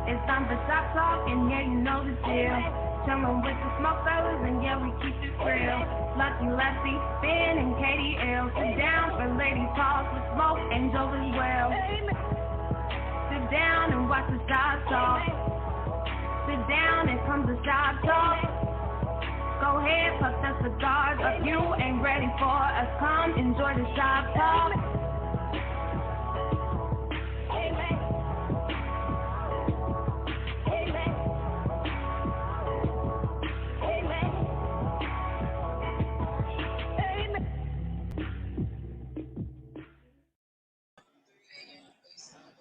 It's time for shop talk, and yeah, you know the deal. Chillin' with the SmokeFellas, and yeah, we keep it real. Lucky, Lefty, Ben, and KDL. Sit down for lady talk with Smoke and Joe as well. Sit down and watch the shop talk. Sit down and come to shop talk. Go ahead, puff the cigars. If you ain't ready for us, come enjoy the shop talk.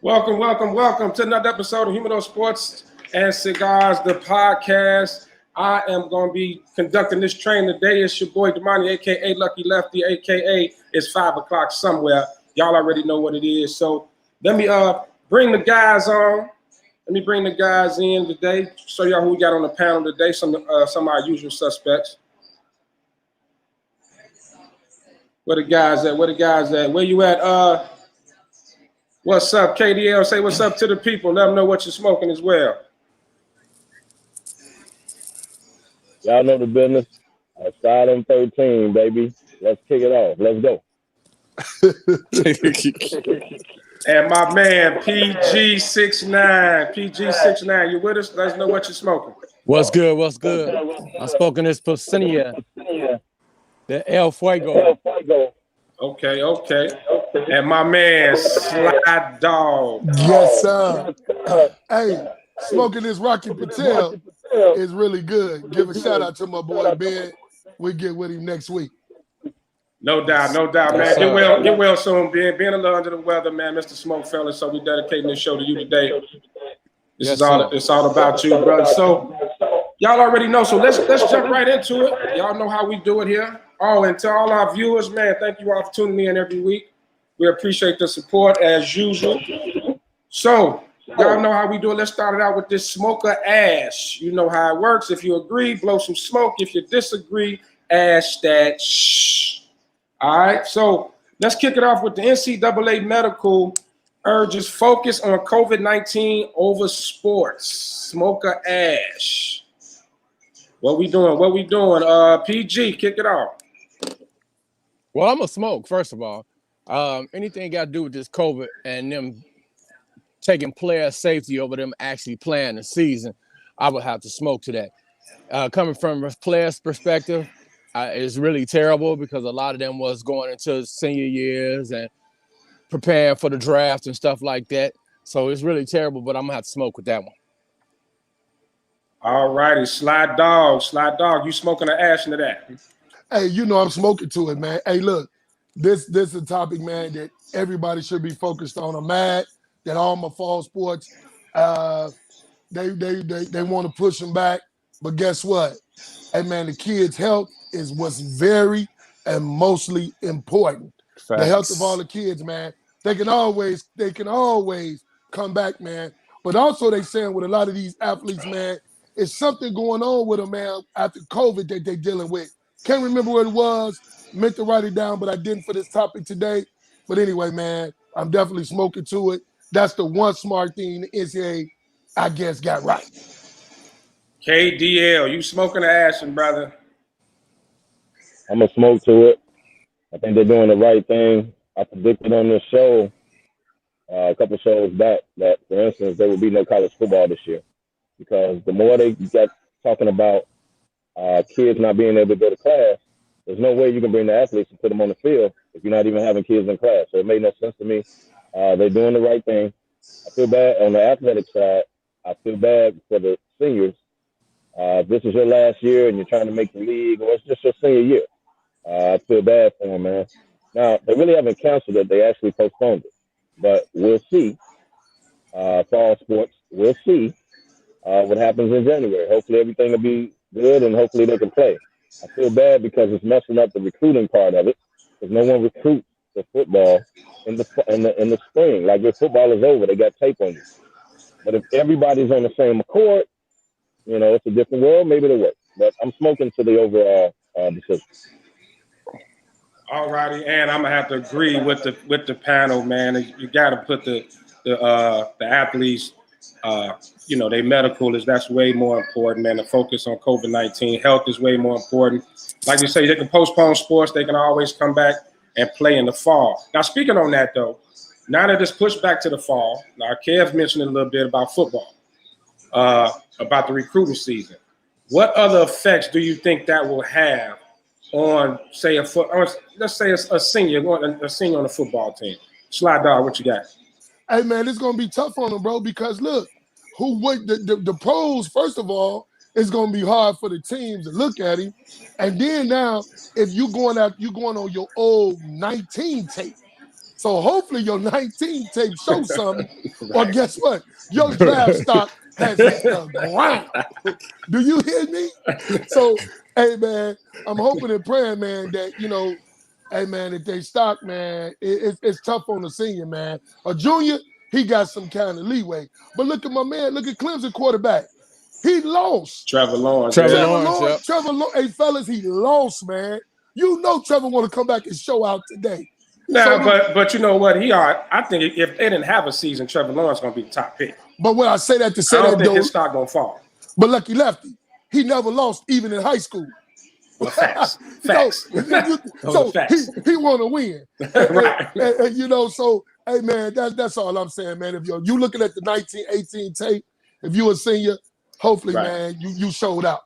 Welcome to another episode of Humidor Sports and Cigars, the podcast. I am going to be conducting this train today. It's your boy Damani, a.k.a. Lucky Lefty, a.k.a. It's 5 o'clock somewhere. Y'all already know what it is. So let me bring the guys on. Let me bring the guys in today. Show y'all who we got on the panel today. Some of our usual suspects. Where the guys at? Where you at? What's up, KDL? Say what's up to the people. Let them know what you're smoking as well. Y'all know the business. Outside on 13, baby. Let's kick it off. Let's go. And my man, PG69. You with us? Let us know what you're smoking. What's good? I'm smoking this Pocinia, the El Fuego. Okay. And my man, Slide Dog. Yes, sir. Hey, smoking this Rocky Patel is really good. Give a shout out to my boy Ben. We'll get with him next week. No doubt, man. Get well soon, Ben. Being a little under the weather, man, Mr. SmokeFella. So we dedicating this show to you today. It's all about you, brother. So y'all already know. So let's jump right into it. Y'all know how we do it here. Oh, and to all our viewers, man, thank you all for tuning in every week. We appreciate the support as usual. So y'all know how we do it. Let's start it out with this smoker ash. You know how it works. If you agree, blow some smoke. If you disagree, ash that shh. All right. So let's kick it off with the NCAA medical urges focus on COVID-19 over sports. Smoker ash. What we doing? PG, kick it off. Well, I'm a smoke, first of all. Anything got to do with this COVID and them taking player safety over them actually playing the season, I would have to smoke to that. Coming from a player's perspective, it's really terrible because a lot of them was going into senior years and preparing for the draft and stuff like that. So it's really terrible, but I'm going to have to smoke with that one. All righty, Slide Dog, you smoking an ash into that? Hey, you know I'm smoking to it, man. Hey, look, this is a topic, man, that everybody should be focused on. I'm mad that all my fall sports, they want to push them back, but guess what? Hey, man, the kids' health is what's very and mostly important. Facts. The health of all the kids, man. They can always come back, man. But also they saying with a lot of these athletes, man, it's something going on with them, man, after COVID that they're dealing with. Can't remember what it was. Meant to write it down, but I didn't for this topic today. But anyway, man, I'm definitely smoking to it. That's the one smart thing the NCAA, I guess, got right. KDL, you smoking the ashing, brother? I'm going to smoke to it. I think they're doing the right thing. I predicted on this show a couple shows back that, for instance, there would be no college football this year because the more they get talking about kids not being able to go to class, there's no way you can bring the athletes and put them on the field if you're not even having kids in class. So it made no sense to me. They're doing the right thing. I feel bad on the athletic side. I feel bad for the seniors. If this is your last year and you're trying to make the league, or it's just your senior year, I feel bad for them, man. Now, they really haven't canceled it. They actually postponed it. But we'll see. Fall sports, we'll see what happens in January. Hopefully everything will be good and hopefully they can play. I feel bad because it's messing up the recruiting part of it because no one recruits for football in the spring. Like, your football is over. They got tape on you. But if everybody's on the same accord, you know, it's a different world. Maybe it'll work. But I'm smoking to the overall decision. All righty, and I'm gonna have to agree with the panel, man. You got to put the athletes You know, they medical that's way more important, man. The focus on COVID-19, health is way more important. Like you say, they can postpone sports. They can always come back and play in the fall. Now, speaking on that, though, now that it's pushed back to the fall, now Kev mentioned a little bit about football, about the recruiting season. What other effects do you think that will have on, say, let's say a senior on the football team? Sly Dog, what you got? Hey, man, it's going to be tough on them, bro, because, look, the pros, first of all, it's going to be hard for the teams to look at him. And then now, if you're going on your old 19 tape. So hopefully your 19 tape shows something. Right. Or guess what? Your draft stock has hit the ground. Do you hear me? So, hey, man, I'm hoping and praying, man, that, you know, hey, man, if they stock, man, it's tough on the senior, man. A junior, he got some kind of leeway. But look at my man. Look at Clemson quarterback. He lost. Trevor Lawrence. Trevor Lawrence. Hey, fellas, he lost, man. You know Trevor want to come back and show out today. Nah, but you know what? I think if they didn't have a season, Trevor Lawrence going to be the top pick. But when I say that to say I don't that, think his stock going to fall. But lucky Lefty, he never lost even in high school. Well, facts. Facts. So he want to win. Right. And, you know, so, hey, man, that's all I'm saying, man. If you looking at the 1918 tape, if you a senior, hopefully, right, man, you showed out.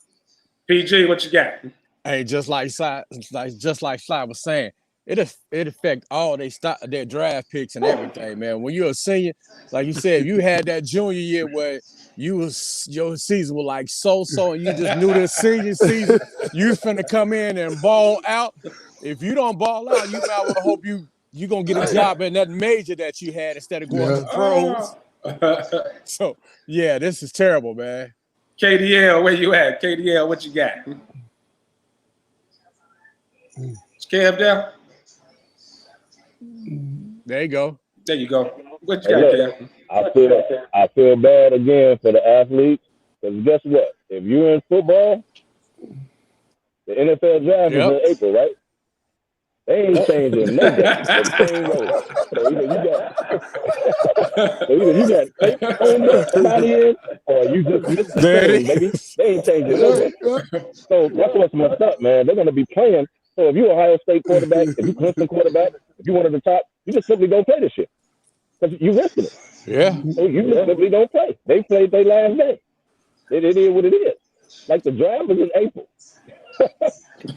PG, what you got? Hey, just like Sly was saying, it affect all their draft picks and everything, man. When you're a senior, like you said, if you had that junior year where your season was like so, and you just knew the senior season, you finna come in and ball out. If you don't ball out, you might well hope you're gonna get a job in that major that you had instead of going to pros. So yeah, this is terrible, man. KDL, where you at? KDL, what you got? Kev down? There you go. There you go. What you got, Kev? I feel bad again for the athletes, because guess what? If you're in football, the NFL draft is in April, right? They ain't changing nothing. The same way. So either you got tape on somebody in, or you just missed the game, baby. They ain't changing nothing. So that's what's messed up, man. They're going to be playing. So if you're Ohio State quarterback, if you're Clemson quarterback, if you're one of the top, you just simply don't play this shit. Because you risking it. Yeah. So you just simply don't play. They played their last day. It is what it is. Like the draft is in April.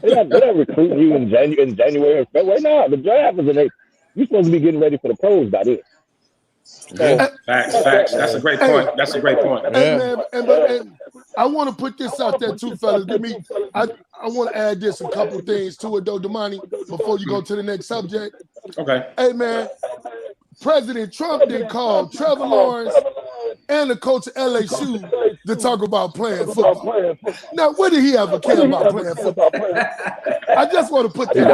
They're not recruiting you in January and February. No, the draft is in April. You're supposed to be getting ready for the pros by then. So, facts. That's a great point. That's a great point. Hey, man, and I want to put this out there too, fellas. I want to add a couple things to it, though, Damani, before you go to the next subject. Okay. Hey, man, President Trump did call Trevor Lawrence and the coach of LSU to talk about playing football. Now, what did he ever care about playing football? I just want to put that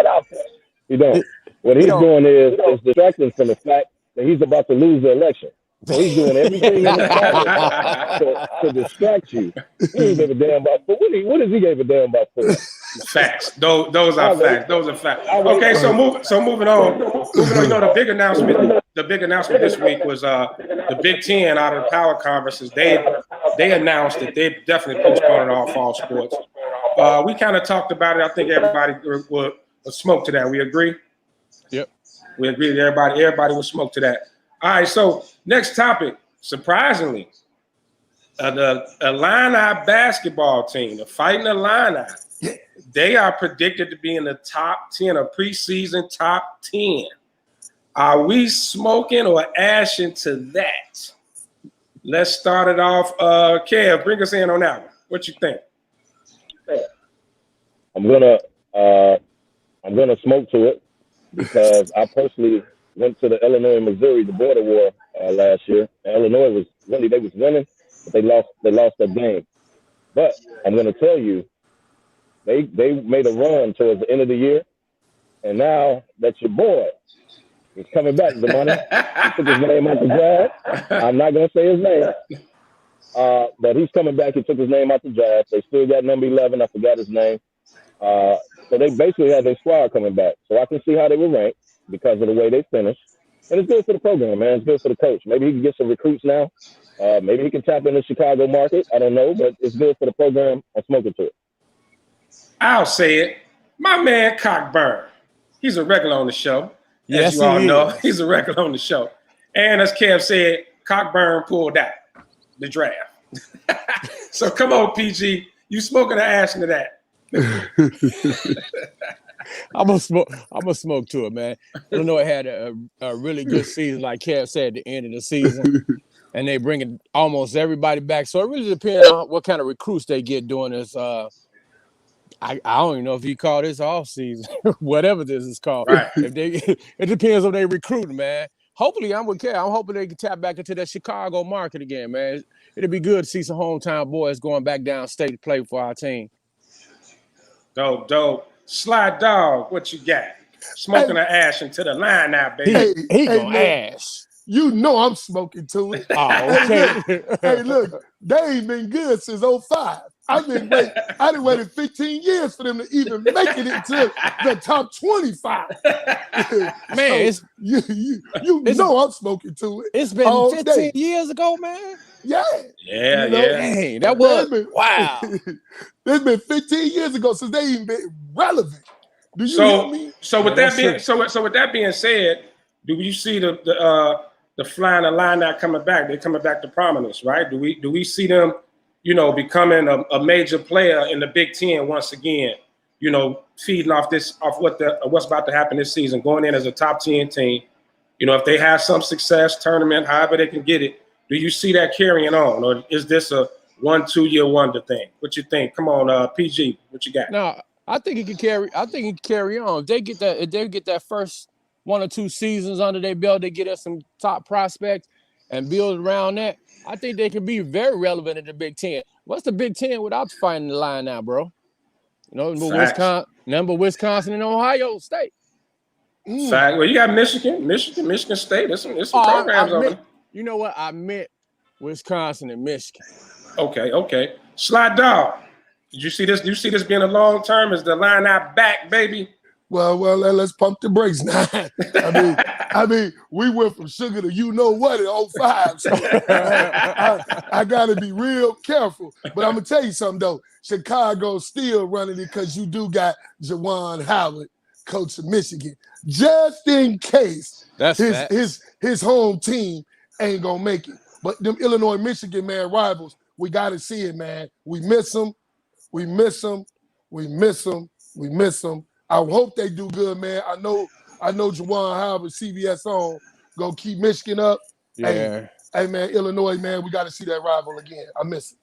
out there. You don't. What he's doing is distracting from the fact that he's about to lose the election. So he's doing everything in his power to distract you. He ain't give a damn about football. What does he give a damn about football? Facts. Those are facts. Those are facts. Okay, so moving on. You know, the big announcement this week was the Big Ten out of the power conferences. They announced that they definitely postponed all fall sports. We kind of talked about it. I think everybody will smoke to that. We agree? Yep. We agree that everybody will smoke to that. All right, so next topic. Surprisingly, the Illini basketball team, the Fighting Illini, they are predicted to be in the top 10 or preseason top 10. Are we smoking or ashing to that? Let's start it off. Kev, bring us in on that one. What you think? I'm gonna smoke to it because I personally went to the Illinois-Missouri, the border war last year. And Illinois was winning, but they lost that game. But I'm gonna tell you, they made a run towards the end of the year, and now that your boy is coming back, Damani, he took his name out the draft. I'm not gonna say his name, but he's coming back. He took his name out the draft. They still got number 11. I forgot his name. So they basically had their squad coming back. So I can see how they were ranked because of the way they finished. And it's good for the program, man. It's good for the coach. Maybe he can get some recruits now. Maybe he can tap in the Chicago market. I don't know, but it's good for the program. I'm smoking to it. I'll say it. My man Cockburn. He's a regular on the show. Yes, as you all know, is. he's a regular on the show. And as Kev said, Cockburn pulled out the draft. So come on, PG. You smoking the ash into that. I'm gonna smoke to it, man. Illinois had a really good season, like Kev said, at the end of the season. And they bringing almost everybody back. So it really depends on what kind of recruits they get during this. I don't even know if you call this off season, whatever this is called. Right. It depends on their recruiting, man. Hopefully, I'm with Kev. I'm hoping they can tap back into that Chicago market again, man. It'd be good to see some hometown boys going back downstate to play for our team. Dope. Slide Dog, what you got? Smoking the ash into the line now, baby. He gonna ash. You know I'm smoking to it. Oh, okay. Hey, look, they ain't been good since 05. I done waited 15 years for them to even make it into the top 25. Man, so you know I'm smoking to it. It's been 15 years ago, man. Yeah. Yeah. Dang, that was wow. It's been 15 years ago since they even been relevant. Do you hear me? So with that being said, do you see the flying the line now coming back? They're coming back to prominence, right? Do we see them, becoming a major player in the Big Ten once again? Feeding off what's about to happen this season, going in as a top 10 team. If they have some success, tournament, however they can get it, do you see that carrying on, or is this a 1-2 year wonder thing? What you think? Come on, PG, what you got? No, I think it can carry. I think it can carry on. If they get that first 1 or 2 seasons under their belt, they get us some top prospects and build around that. I think they can be very relevant in the Big Ten. What's the Big Ten without finding the line now, bro? Wisconsin and Ohio State. Fact. Well, you got Michigan State. There's some programs on there. You know what? I meant Wisconsin and Michigan. Okay. Slide Dog. Did you see this? Do you see this being a long term? Is the line out back, baby? Well, let's pump the brakes now. I mean, we went from sugar to you know what in 05. So I gotta be real careful. But I'm gonna tell you something though. Chicago's still running it because you do got Juwan Howard, coach of Michigan, just in case his home team ain't gonna make it. But them Illinois, Michigan, man, rivals, we gotta see it, man. We miss them. I hope they do good, man. I know Juwan Howard, CBS on, gonna keep Michigan up. Yeah. Hey, man, Illinois, man, we got to see that rival again. I miss it.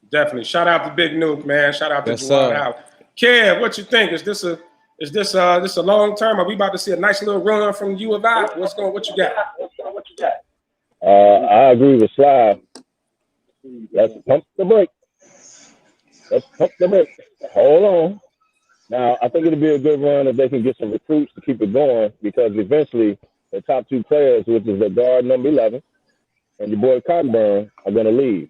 Definitely. Shout out to Big Nuke, man. Shout out to Juwan Howard. Kev, what you think? Is this a long term? Are we about to see a nice little run from U of I? What you got? I agree with Sly. Let's pump the brakes. Hold on. Now, I think it'll be a good run if they can get some recruits to keep it going, because eventually the top 2 players, which is the guard number 11 and your boy Cockburn, are going to leave.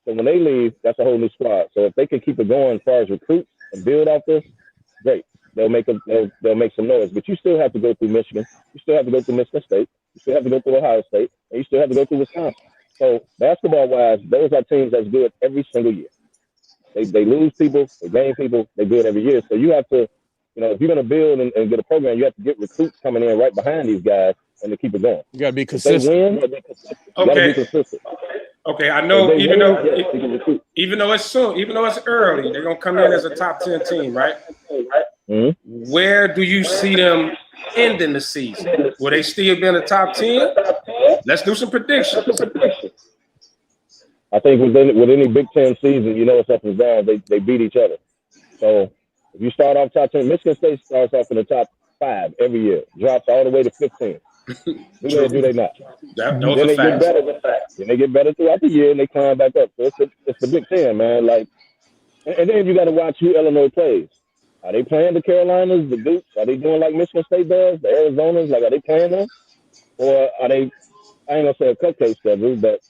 So when they leave, that's a whole new squad. So if they can keep it going as far as recruits and build off this, great. They'll make some noise. But you still have to go through Michigan. You still have to go through Michigan State. You still have to go through Ohio State. And you still have to go through Wisconsin. So basketball-wise, those are teams that's good every single year. They lose people, they gain people, they do it every year. So you have to, if you're going to build and get a program, you have to get recruits coming in right behind these guys and to keep it going. You got to be consistent. If they win, you got to be consistent. Okay, I know even though it's soon, even though it's early, they're going to come in as a top 10 team, right? Mm-hmm. Where do you see them ending the season? Will they still be in the top 10? Let's do some predictions. I think with any Big Ten season, it's up and down. They beat each other. So if you start off top 10, Michigan State starts off in the top 5 every year, drops all the way to 15. Do they not? Then they get better. Then they get better throughout the year, and they climb back up. So it's the Big Ten, man. And then you got to watch who Illinois plays. Are they playing the Carolinas, the Dukes? Are they doing like Michigan State does, the Arizonas? Are they playing them? Or are they, I ain't going to say a cupcake schedule, but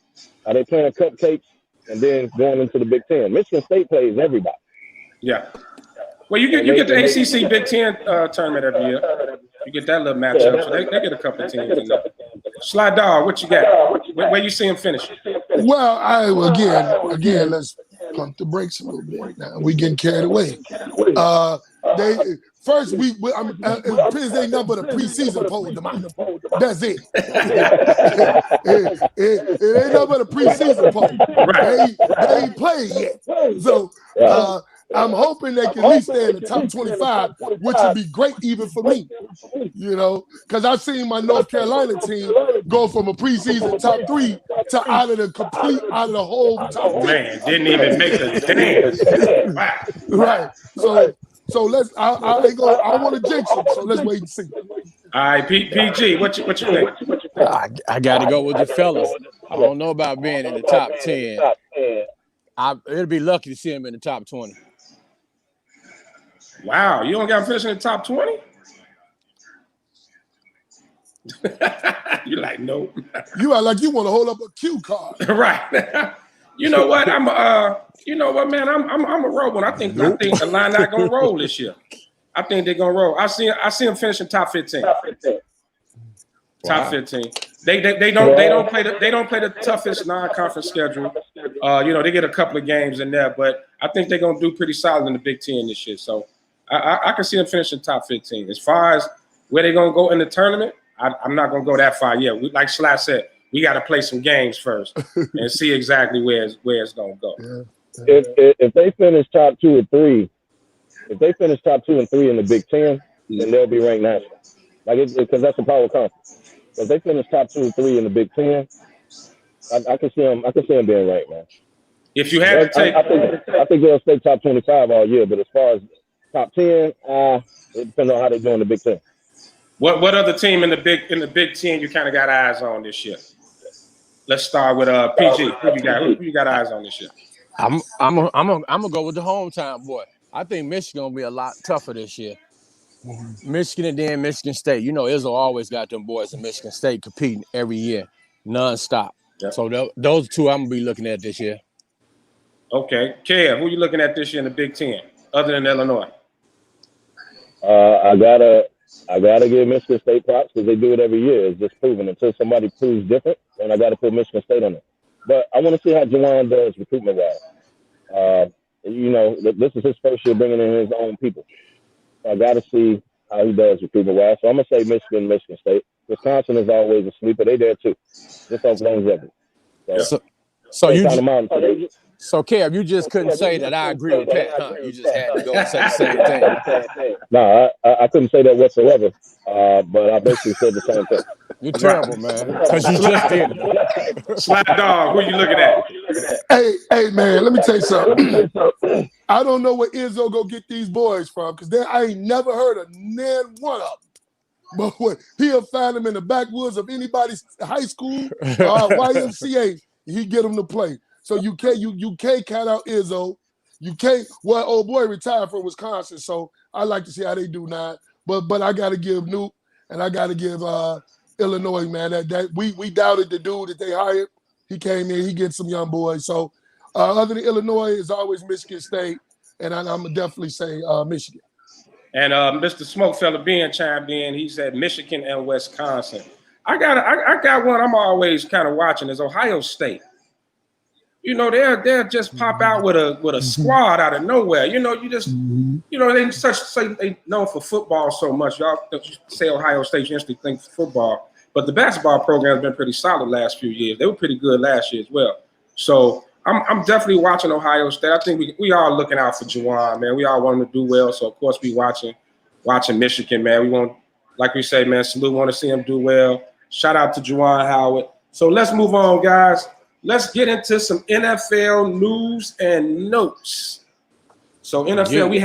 are they playing cupcakes and then going into the Big Ten? Michigan State plays everybody. Yeah. Well, you get the ACC Big Ten tournament every year. You get that little matchup. So they get a couple of teams in there. Slide Dog, what you got? Where you see him finish? Well, again, let's pump the brakes a little bit. Now we getting carried away. Piz ain't nothing but a preseason poll, Damani. That's it. It ain't nothing but a preseason poll. Right. They ain't played yet. So I'm hoping they can at least stay in the top 25, which would be great even for me. You know, because I've seen my North Carolina team go from a preseason top 3 to out of the whole top 10. Man, didn't even make the dance. Wow. Right. So let's. I want to jinx it. So let's wait and see. All right, PG, what you think? I got to go with the fellas. I don't know about being in the top 10. It'd be lucky to see him in the top 20. Wow, you don't got him finishing in the top 20? You're like, nope. You are like you want to hold up a cue card. Right. You know what? You know what, man? I'm a roll one. I think the line not gonna roll this year. I think they're gonna roll. I see them finishing top 15. Top 15. They don't play the toughest non-conference schedule. They get a couple of games in there, but I think they're gonna do pretty solid in the Big Ten this year. So I can see them finishing top 15. As far as where they're gonna go in the tournament, I'm not gonna go that far yet. Like Sly said, we got to play some games first and see exactly where it's gonna go. Yeah. If they finish top 2 or 3, in the Big Ten, then they'll be ranked national. Because that's a power conference. If they finish top 2 or 3 in the Big Ten, I can see them being ranked, man. If you had to take, I think they'll stay top 25 all year. But as far as top 10, it depends on how they do in the Big Ten. What other team in the Big Ten you kind of got eyes on this year? Let's start with PG. Who you got eyes on this year? I'm gonna go with the hometown boy. I think Michigan gonna be a lot tougher this year. Michigan and then Michigan State. You know, Izzo always got them boys in Michigan State competing every year, nonstop. Yep. So those two I'm gonna be looking at this year. Okay, Kev, who you looking at this year in the Big Ten, other than Illinois? I gotta give Michigan State props because they do it every year. It's just proven. Until somebody proves different, then I gotta put Michigan State on it. But I want to see how Juwan does recruitment-wise. This is his first year bringing in his own people. So I got to see how he does recruitment-wise. So I'm going to say Michigan State. Wisconsin is always a sleeper. They there too. Just off longevity. So Kev, you just couldn't say that I agree with Pat, huh? You just had to go and say the same thing. No, I couldn't say that whatsoever. But I basically said the same thing. You're terrible, man. Because you just did it. Slap Dog, who you looking at? Hey, man, let me tell you something. I don't know where Izzo go get these boys from because I ain't never heard of none one of them. But he'll find them in the backwoods of anybody's high school or YMCA, he get them to play. So you can't count out Izzo. You can't. Well, old boy retired from Wisconsin, so I like to see how they do now. But I got to give Nuke and I got to give Illinois, man. That we doubted the dude that they hired. He came in, he gets some young boys. So other than Illinois, is always Michigan State, and I'm gonna definitely say Michigan. And Mr. Smokefella being chimed in, he said Michigan and Wisconsin. I got one I'm always kind of watching is Ohio State. You know, they'll just pop out with a squad out of nowhere. You know, they known for football so much. Y'all say Ohio State, you instantly think football. But the basketball program has been pretty solid last few years. They were pretty good last year as well. So I'm definitely watching Ohio State. I think we are looking out for Juwan, man. We all want him to do well. So of course we watching Michigan, man. We want, like we say, man, salute, want to see him do well. Shout out to Juwan Howard. So let's move on, guys. Let's get into some NFL news and notes. So NFL, we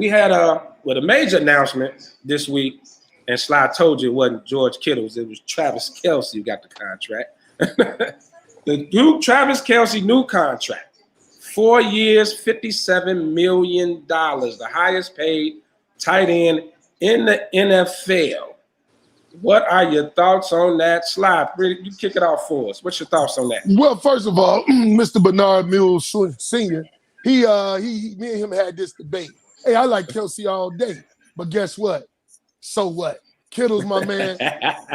had a major announcement this week, and Sly told you it wasn't George Kittle's, it was Travis Kelce who got the contract. Travis Kelce new contract, 4 years, $57 million, the highest paid tight end in the NFL. What are your thoughts on that? Sly, you kick it off for us. What's your thoughts on that? Well, first of all, Mr. Bernard Mills Sr., me and him had this debate. Hey, I like Kelce all day, but guess what? So what? Kittle's my man.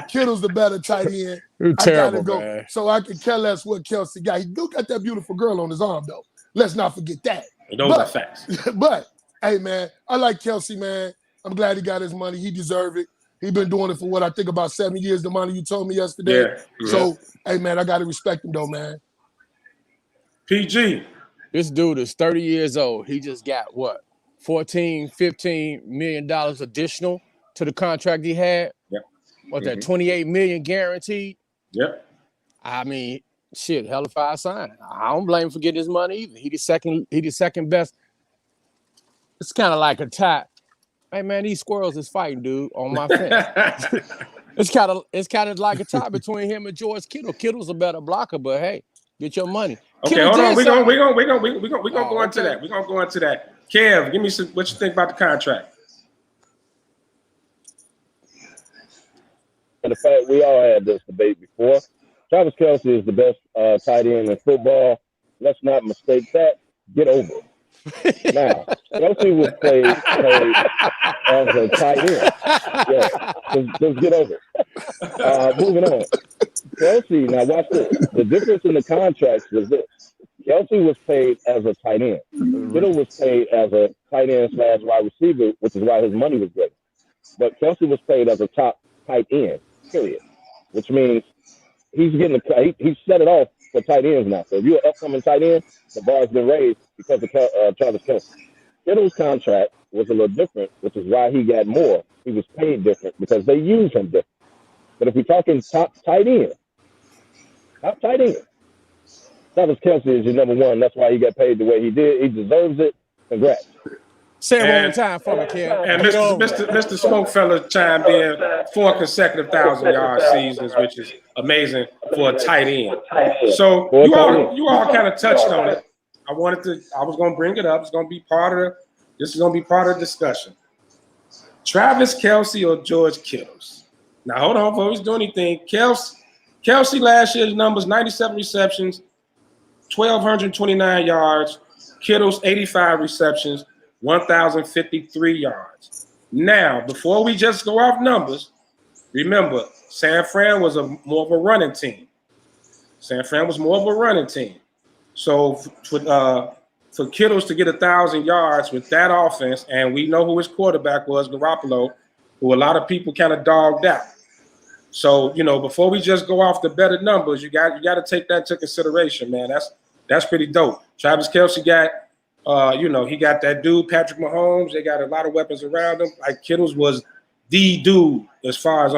Kittle's the better tight end. You're I terrible, gotta go. man. So I can care less what Kelsey got. He do got that beautiful girl on his arm, though. Let's not forget that. Those are facts. But, hey, man, I like Kelsey, man. I'm glad he got his money. He deserved it. He been doing it for what I think about 7 years, the money you told me yesterday. Yeah. So, hey, man, I got to respect him, though, man. PG. This dude is 30 years old. He just got what? $14-15 million additional to the contract he had. Yep. What that 28 million guaranteed? Yep. I mean, shit, hell if I sign. I don't blame him for getting his money either. He the second best. It's kind of like a tie. Hey man, these squirrels is fighting, dude, on my fence. It's kind of like a tie between him and George Kittle. Kittle's a better blocker, but hey, get your money. Okay, Kittle hold on. We're gonna Oh, go into okay. that. We're gonna go into that. Kev, give me some what you think about the contract. And the fact we all had this debate before. Travis Kelce is the best tight end in football. Let's not mistake that. Get over it. Now, Kelce was played as a tight end. Yeah, just get over it. Moving on. Kelce, now watch this. The difference in the contracts was this. Kelce was paid as a tight end. Kittle was paid as a tight end / wide receiver, which is why his money was great. But Kelce was paid as a top tight end, period. Which means he's he's set it off for tight ends now. So if you're an upcoming tight end, the bar's been raised because of Travis Kelce. Kittle's contract was a little different, which is why he got more. He was paid different because they use him different. But if we're talking top tight end, Travis Kelce is your number one. That's why he got paid the way he did. He deserves it. Congrats. Say it one more time for me, Kev. And Mr. Smokefella chimed in 4 consecutive 1,000-yard seasons, which is amazing for a tight end. So you all kind of touched on it. I was going to bring it up. This is going to be part of the discussion. Travis Kelce or George Kittles? Now hold on before we do anything. Kelce last year's numbers: 97 receptions, 1,229 yards. Kittles 85 receptions, 1,053 yards. Now, before we just go off numbers, remember, San Fran was more of a running team. So for Kittles to get 1,000 yards with that offense, and we know who his quarterback was, Garoppolo, who a lot of people kind of dogged out. So, before we just go off the better numbers, you got to take that into consideration, man. That's pretty dope. Travis Kelce got he got that dude, Patrick Mahomes. They got a lot of weapons around him. Like Kittles was the dude as far as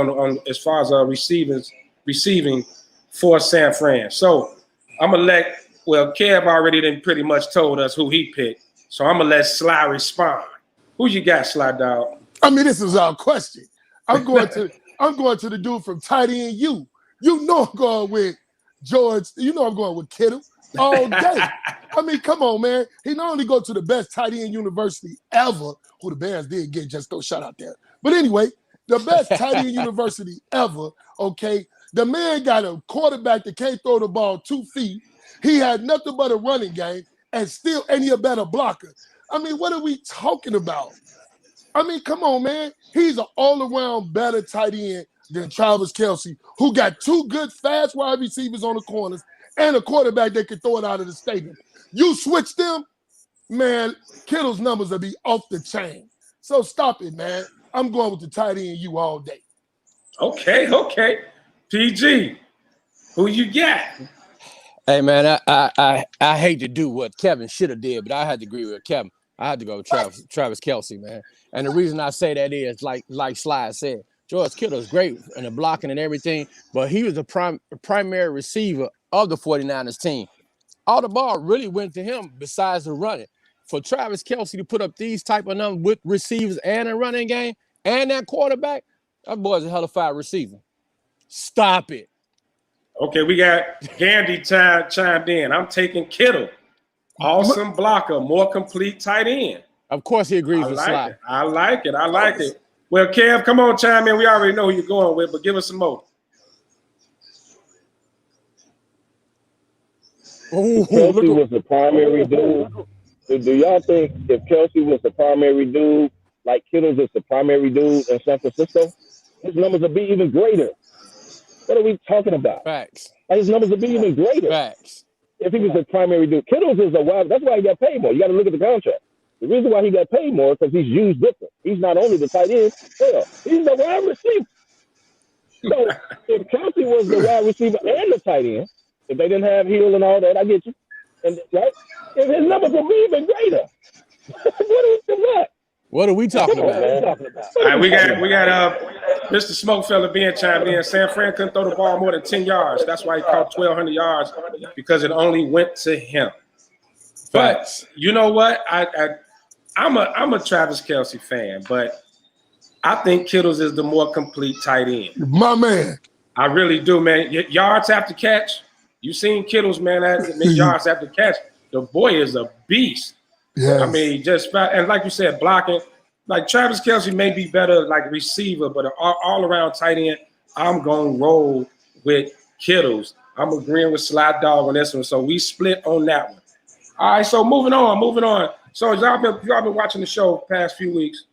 receiving for San Fran. So I'm gonna Kev already done pretty much told us who he picked. So I'm gonna let Sly respond. Who you got, Sly Dog? I mean, this is our question. I'm going to the dude from tight end U. You know I'm going with George. You know I'm going with Kittle all day. I mean, come on, man. He not only go to the best tight end university ever, who the Bears did get, just throw shot out there. But anyway, the best tight end university ever, okay? The man got a quarterback that can't throw the ball 2 feet. He had nothing but a running game, and he a better blocker. I mean, what are we talking about? I mean, come on, man. He's an all-around better tight end than Travis Kelce, who got 2 good fast wide receivers on the corners and a quarterback that can throw it out of the stadium. You switch them, man, Kittle's numbers will be off the chain. So stop it, man. I'm going with the tight end U all day. Okay. PG, who you got? Hey man, I hate to do what Kevin should have did, but I had to agree with Kevin. I had to go with Travis Kelce, man. And the reason I say that is like Sly said, George Kittle is great in the blocking and everything, but he was the primary receiver of the 49ers team. All the ball really went to him besides the running. For Travis Kelce to put up these type of numbers with receivers and a running game and that quarterback, that boy's a hell of a fire receiver. Stop it. Okay, we got Gandhi chimed in. I'm taking Kittle. Awesome blocker, more complete tight end. Of course he agrees with Sly. I like it. Well, Kev, come on, chime in. We already know who you're going with, but give us some more. Kelce was the primary dude. Do y'all think if Kelce was the primary dude, like Kittles is the primary dude in San Francisco, his numbers will be even greater. What are we talking about? Facts. Like, his numbers will be even greater. Facts. If he was a primary dude. Kittles is a wild. That's why he got paid more. You got to look at the contract. The reason why he got paid more is because he's used different. He's not only the tight end, hell, he's the wide receiver. So if Kelsey was the wide receiver and the tight end, if they didn't have Hill and all that, I get you. And right, if his numbers would be even greater. What are we talking about? All right, we got Mr. Smokefella being chimed in. San Fran couldn't throw the ball more than 10 yards. That's why he caught 1,200 yards, because it only went to him. But you know what? I'm a Travis Kelce fan, but I think Kittles is the more complete tight end. My man. I really do, man. Yards after catch. You seen Kittles, man, yards after catch. The boy is a beast. Yes. I mean, and like you said, blocking. Like Travis Kelce may be better like receiver, but all around tight end, I'm going to roll with Kittles. I'm agreeing with Slide Dog on this one. So we split on that one. All right, so moving on. So y'all been watching the show the past few weeks.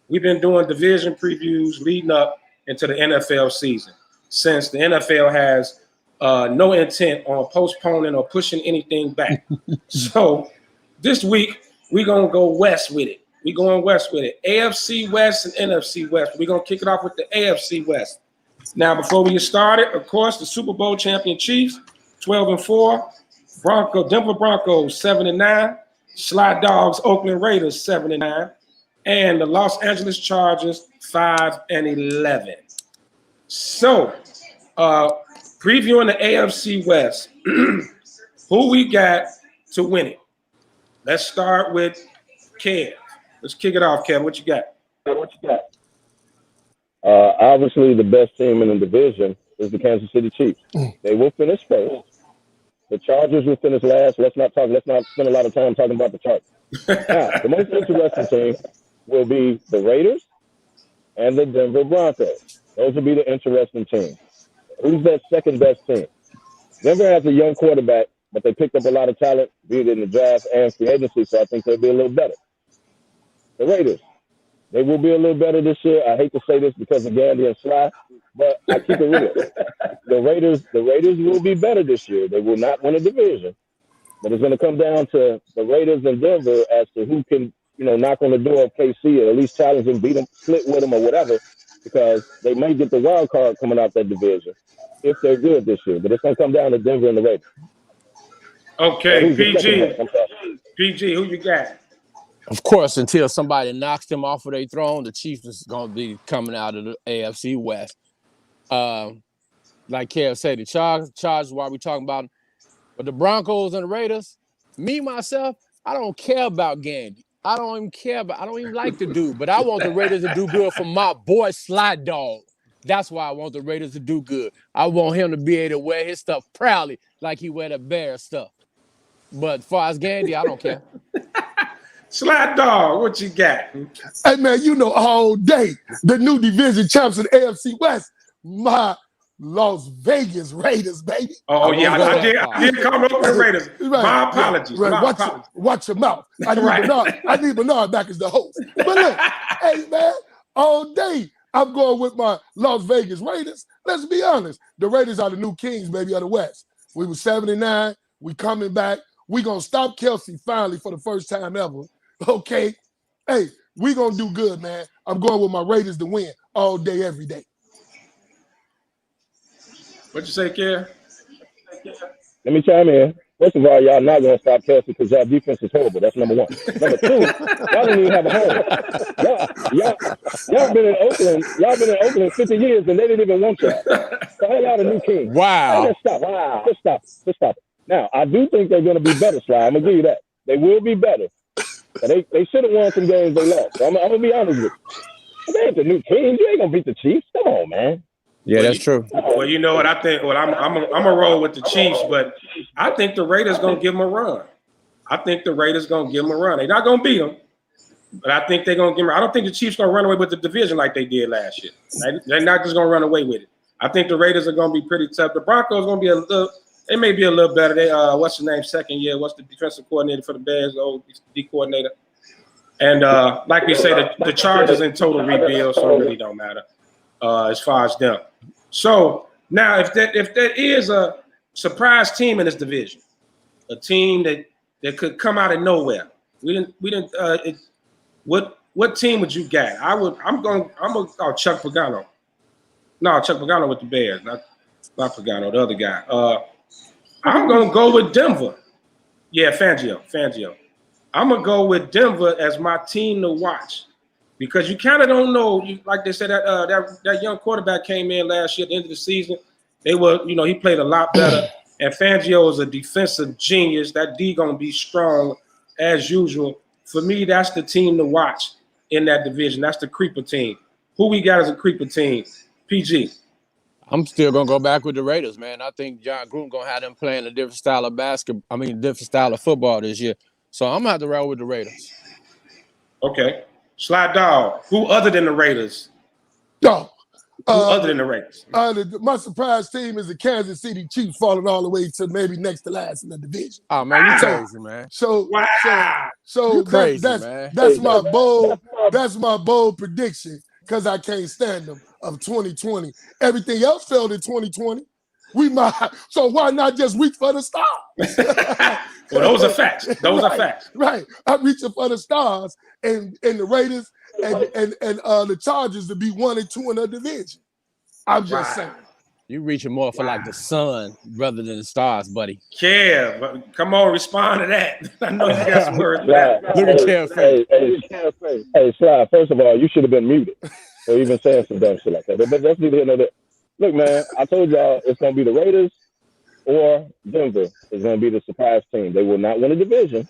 We've been doing division previews leading up into the NFL season, since the NFL has no intent on postponing or pushing anything back. So this week, we're going to go west with it. We're going west with it. AFC West and NFC West. We're going to kick it off with the AFC West. Now, before we get started, of course, the Super Bowl champion Chiefs, 12-4. Denver Broncos, 7-9. Sly Dogs, Oakland Raiders, 7-9. And the Los Angeles Chargers, 5-11. So, previewing the AFC West, who we got to win it? Let's start with Kev. Let's kick it off, Kev. What you got? Obviously, the best team in the division is the Kansas City Chiefs. They will finish first. The Chargers will finish last. Let's not spend a lot of time talking about the Chargers. Now, the most interesting team will be the Raiders and the Denver Broncos. Those will be the interesting teams. Who's that second best team? Denver has a young quarterback, but they picked up a lot of talent, be it in the draft and free agency, so I think they'll be a little better. The Raiders, they will be a little better this year. I hate to say this because of Gandy and Sly, but I keep it real. The Raiders will be better this year. They will not win a division, but it's going to come down to the Raiders and Denver as to who can, knock on the door of KC or at least challenge them, beat them, split with them or whatever, because they may get the wild card coming out that division if they're good this year. But it's going to come down to Denver and the Raiders. Okay, PG, who you got? Of course, until somebody knocks them off of their throne, the Chiefs is going to be coming out of the AFC West. Like Kev said, the Chargers, why we talking about them. But the Broncos and the Raiders, myself, I don't care about Gandy. I don't even like the dude, but I want the Raiders to do good for my boy Slide Dog. That's why I want the Raiders to do good. I want him to be able to wear his stuff proudly like he wear the Bear stuff. But as far as Gandy, I don't care. Slide Dog, what you got? Hey, man, all day, the new division champs in the AFC West, my Las Vegas Raiders, baby. Oh, yeah, I did come up with the Raiders. Right. My apologies. Right. Watch your mouth. I need Bernard back as the host. But look, hey, man, all day, I'm going with my Las Vegas Raiders. Let's be honest. The Raiders are the new kings, baby, of the West. We were 79. We coming back. We going to stop Kelce finally for the first time ever. Okay? Hey, we going to do good, man. I'm going with my Raiders to win all day, every day. What you say, Kev? Let me chime in. First of all, y'all not going to stop Kelce because y'all defense is horrible. That's number one. Number two, y'all don't even have a home. Y'all been in Oakland. Y'all been in Oakland 50 years and they didn't even want y'all. So how y'all the new king? Wow. Hey, Just stop it. Now, I do think they're going to be better, Sly. I'm going to give you that. They will be better. But they should have won some games they lost. So I'm going to be honest with you. But they ain't the new king. You ain't going to beat the Chiefs. Come on, man. Yeah, that's true. Well, you know what I think? Well, I'm a roll with the Chiefs, but I think the Raiders going to give them a run. They're not going to beat them, but I think they're going to give them. I don't think the Chiefs going to run away with the division like they did last year. They're not just going to run away with it. I think the Raiders are going to be pretty tough. The Broncos going to be a little. They may be a little better. They what's the name? Second year. What's the defensive coordinator for the Bears? The old D coordinator. And like we say, the Chargers in total rebuild, so it really don't matter. as far as them. So now, if there is a surprise team in this division, a team that could come out of nowhere, what team would you get? I'm going Chuck Pagano. No, Chuck Pagano with the Bears, not Pagano, the other guy. I'm gonna go with Denver. Yeah, Fangio. I'm gonna go with Denver as my team to watch because you kind of don't know. Like they said, that young quarterback came in last year at the end of the season. They were, he played a lot better. And Fangio is a defensive genius. That D gonna be strong as usual. For me, that's the team to watch in that division. That's the creeper team. Who we got as a creeper team? PG. I'm still gonna go back with the Raiders, man. I think John Gruden gonna have them playing a different style of different style of football this year. So I'm gonna have to roll with the Raiders. Okay. Slide Dog. Who other than the Raiders? No. Who other than the Raiders? My surprise team is the Kansas City Chiefs, falling all the way to maybe next to last in the division. Oh man, you crazy, man. So crazy, that's my bold prediction because I can't stand them of 2020. Everything else failed in 2020. So why not just reach for the stars? Well, those are facts. Those are facts. Right. I'm reaching for the stars and the Raiders and the Chargers to be 1 and 2 in the division. I'm just saying. You reaching more for like the sun rather than the stars, buddy. Yeah, come on, respond to that. I know you got some words. Look at Kev. Hey, Sly, first of all, you should have been muted. Or even saying some dumb shit like that. But that's neither here nor there. Look, man, I told y'all it's going to be the Raiders or Denver is going to be the surprise team. They will not win a division.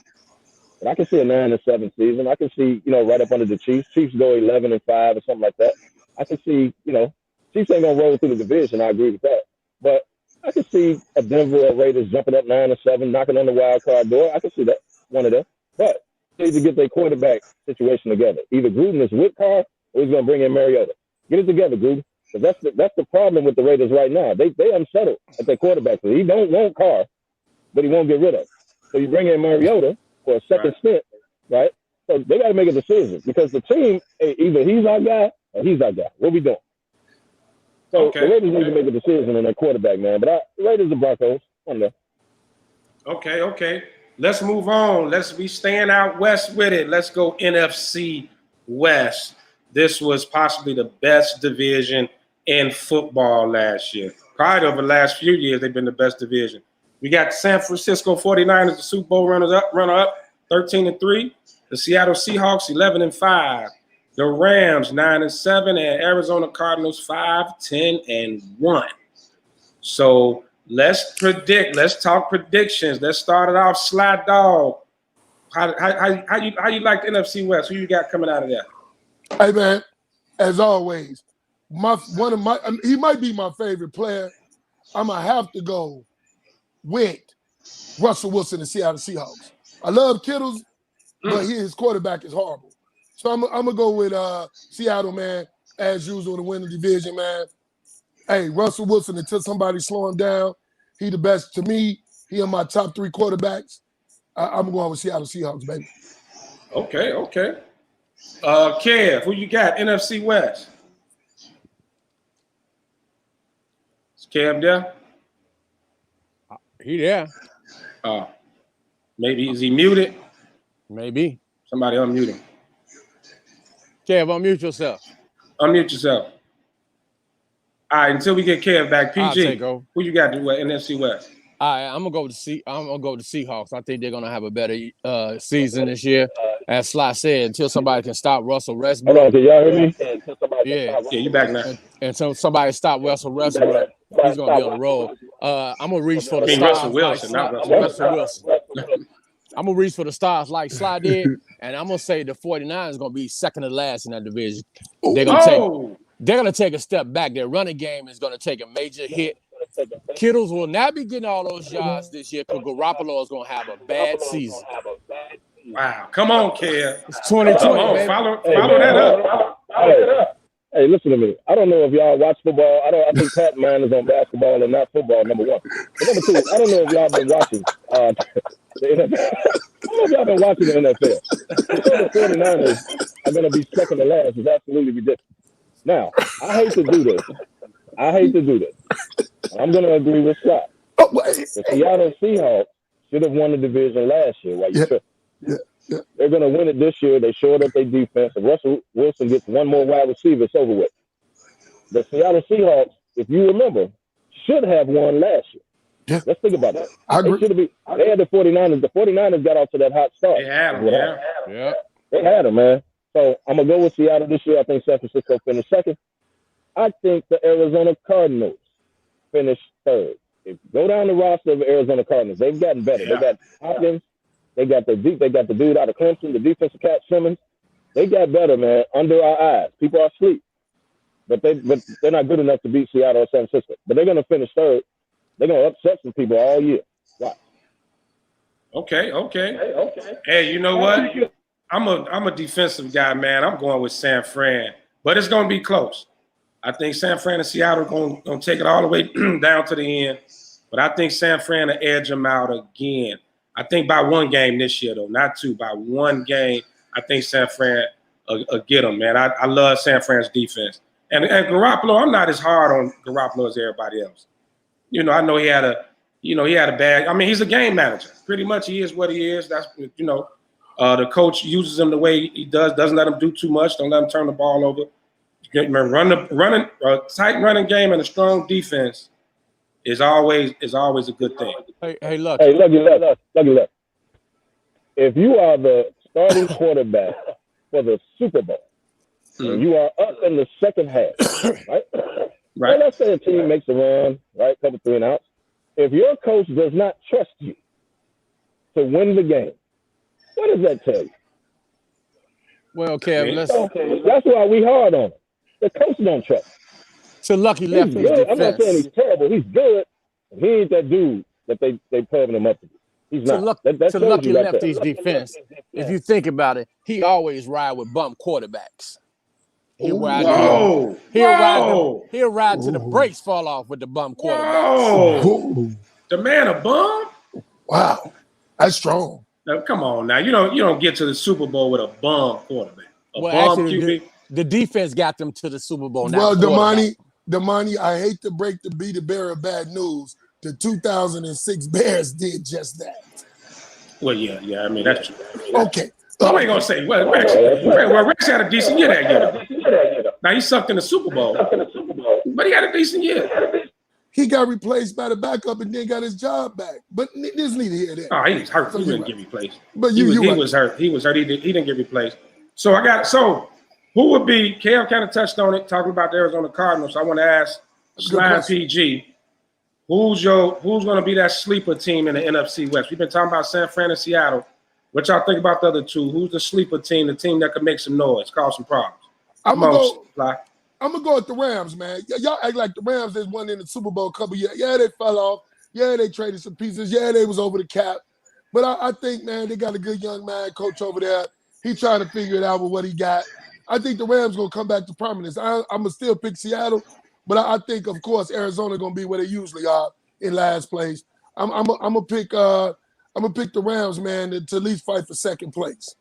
But I can see a 9-7 season. I can see, right up under the Chiefs. Chiefs go 11-5 or something like that. I can see, Chiefs ain't going to roll through the division. I agree with that. But I can see a Denver or Raiders jumping up 9-7, knocking on the wild card door. I can see that, one of them. But they need to get their quarterback situation together. Either Gruden is with Carr or he's going to bring in Mariota. Get it together, Gruden. Because that's the problem with the Raiders right now. They unsettled at their quarterback. He don't want Carr, but he won't get rid of him. So you bring in Mariota for a second stint, right? So they got to make a decision because the team, either he's our guy or he's our guy. What we doing? So the Raiders need to make a decision on their quarterback, man. But the Raiders and Broncos, one of them. Okay. Let's move on. Let's be staying out west with it. Let's go NFC West. This was possibly the best division in football last year. Probably over the last few years, they've been the best division. We got San Francisco 49ers, the Super Bowl runner-up, 13-3. The Seattle Seahawks, 11-5. The Rams, 9-7. And Arizona Cardinals, 5-10-1. So let's predict. Let's talk predictions. Let's start it off. Slide Dog. How you like the NFC West? Who you got coming out of there? Hey, man, as always, he might be my favorite player. I'm going to have to go with Russell Wilson and Seattle Seahawks. I love Kittles, but his quarterback is horrible. So I'm going to go with Seattle, man, as usual, to win the division, man. Hey, Russell Wilson, until somebody slow him down, he the best. To me, he in my top 3 quarterbacks. I'm going with Seattle Seahawks, baby. Okay. Kev, who you got? NFC West. Is Kev there? He there. Maybe is he muted? Maybe. Somebody unmute him. Kev, unmute yourself. Unmute yourself. All right, until we get Kev back, PG, who you got to do at NFC West? All right, I'm gonna go to Seahawks. I think they're gonna have a better season this year. As Sly said, until somebody can stop Russell Westbrook. Hold on, can y'all hear me? Yeah, you back now. And so somebody stop Russell Westbrook, he's gonna be on the road. I'm gonna reach for the stars. Russell Wilson, not Russell Wilson. I'm gonna reach for the stars like Sly did, and I'm gonna say the 49ers gonna be second to last in that division. They're gonna take a step back. Their running game is gonna take a major hit. Kittles will not be getting all those yards this year because Garoppolo is gonna have a bad season. Wow, come on, Kev. It's 2020. Baby. Follow that up. Hey, listen to me. I don't know if y'all watch football. I think Pat Mine is on basketball and not football, number 1. But number 2, I don't know if y'all been watching the NFL. I don't know if y'all been watching the NFL. The 49ers are going to be second to last. It's absolutely ridiculous. Now, I hate to do this. I'm going to agree with Scott. The Seattle Seahawks should have won the division last year. While you tripping? Yeah. They're going to win it this year. They showed up their defense. If Russell Wilson gets one more wide receiver, it's over with. The Seattle Seahawks, if you remember, should have won last year. Yeah. Let's think about that. I agree. They had the 49ers. The 49ers got off to that hot start. They had them, Yeah. They had them, man. So I'm going to go with Seattle this year. I think San Francisco finished second. I think the Arizona Cardinals finished third. If you go down the roster of the Arizona Cardinals, they've gotten better. Yeah. They got Hopkins. They got the dude out of Clemson, the defensive cat Simmons. They got better, man, under our eyes. People are asleep. But they're not good enough to beat Seattle or San Francisco. But they're going to finish third. They're going to upset some people all year. Watch. Okay. Hey, you know what? I'm a defensive guy, man. I'm going with San Fran. But it's going to be close. I think San Fran and Seattle are going to take it all the way down to the end. But I think San Fran will edge them out again. I think by one game this year, though, not two. By one game, I think San Fran will get them, man. I love San Fran's defense. And Garoppolo, I'm not as hard on Garoppolo as everybody else. You know, I know he had a bad – I mean, he's a game manager. Pretty much he is what he is. That's, you know, the coach uses him the way he does, doesn't let him do too much, don't let him turn the ball over. Tight running game and a strong defense is always a good thing. Hey, look. Hey, look. If you are the starting quarterback for the Super Bowl, and you are up in the second half, right? Right. Well, let's say a team makes a run, right? Couple 3 and outs. If your coach does not trust you to win the game, what does that tell you? Well, Kev, that's why we hard on him. The coach don't trust him. To Lucky Lefty's defense. I'm not saying he's terrible. He's good. He ain't that dude that they pumping him up to be. He's not. To Lucky Lefty's defense, if you think about it, he always ride with bump quarterbacks. He'll ride till the brakes fall off with the bum quarterback. The man a bum? Wow, that's strong. Now, come on now. You don't get to the Super Bowl with a bum quarterback. QB. The defense got them to the Super Bowl. Well, Damani, I hate to be the bearer of bad news. The 2006 Bears did just that. Well, yeah. I mean, that's true. Okay. I ain't gonna say Rex had a decent year that year. Now he sucked in the Super Bowl, but he had a decent year. He got replaced by the backup and then got his job back. But there's neither here there. Oh, he was hurt. He didn't get replaced. But he was hurt. He was hurt. He didn't get replaced. So who would be? Kev kind of touched on it, talking about the Arizona Cardinals. So I want to ask Slime PG, who's going to be that sleeper team in the NFC West? We've been talking about San Fran and Seattle. What y'all think about the other two? Who's the sleeper team, the team that could make some noise, cause some problems? I'm gonna go with the Rams, man. Y'all act like the Rams just won in the Super Bowl a couple years. Yeah, they fell off. Yeah, they traded some pieces. Yeah, they was over the cap. But I think, man, they got a good young man coach over there. He trying to figure it out with what he got. I think the Rams gonna come back to prominence. I'm gonna still pick Seattle, but I think, of course, Arizona gonna be where they usually are in last place. I'm gonna pick the Rams, man, to at least fight for second place.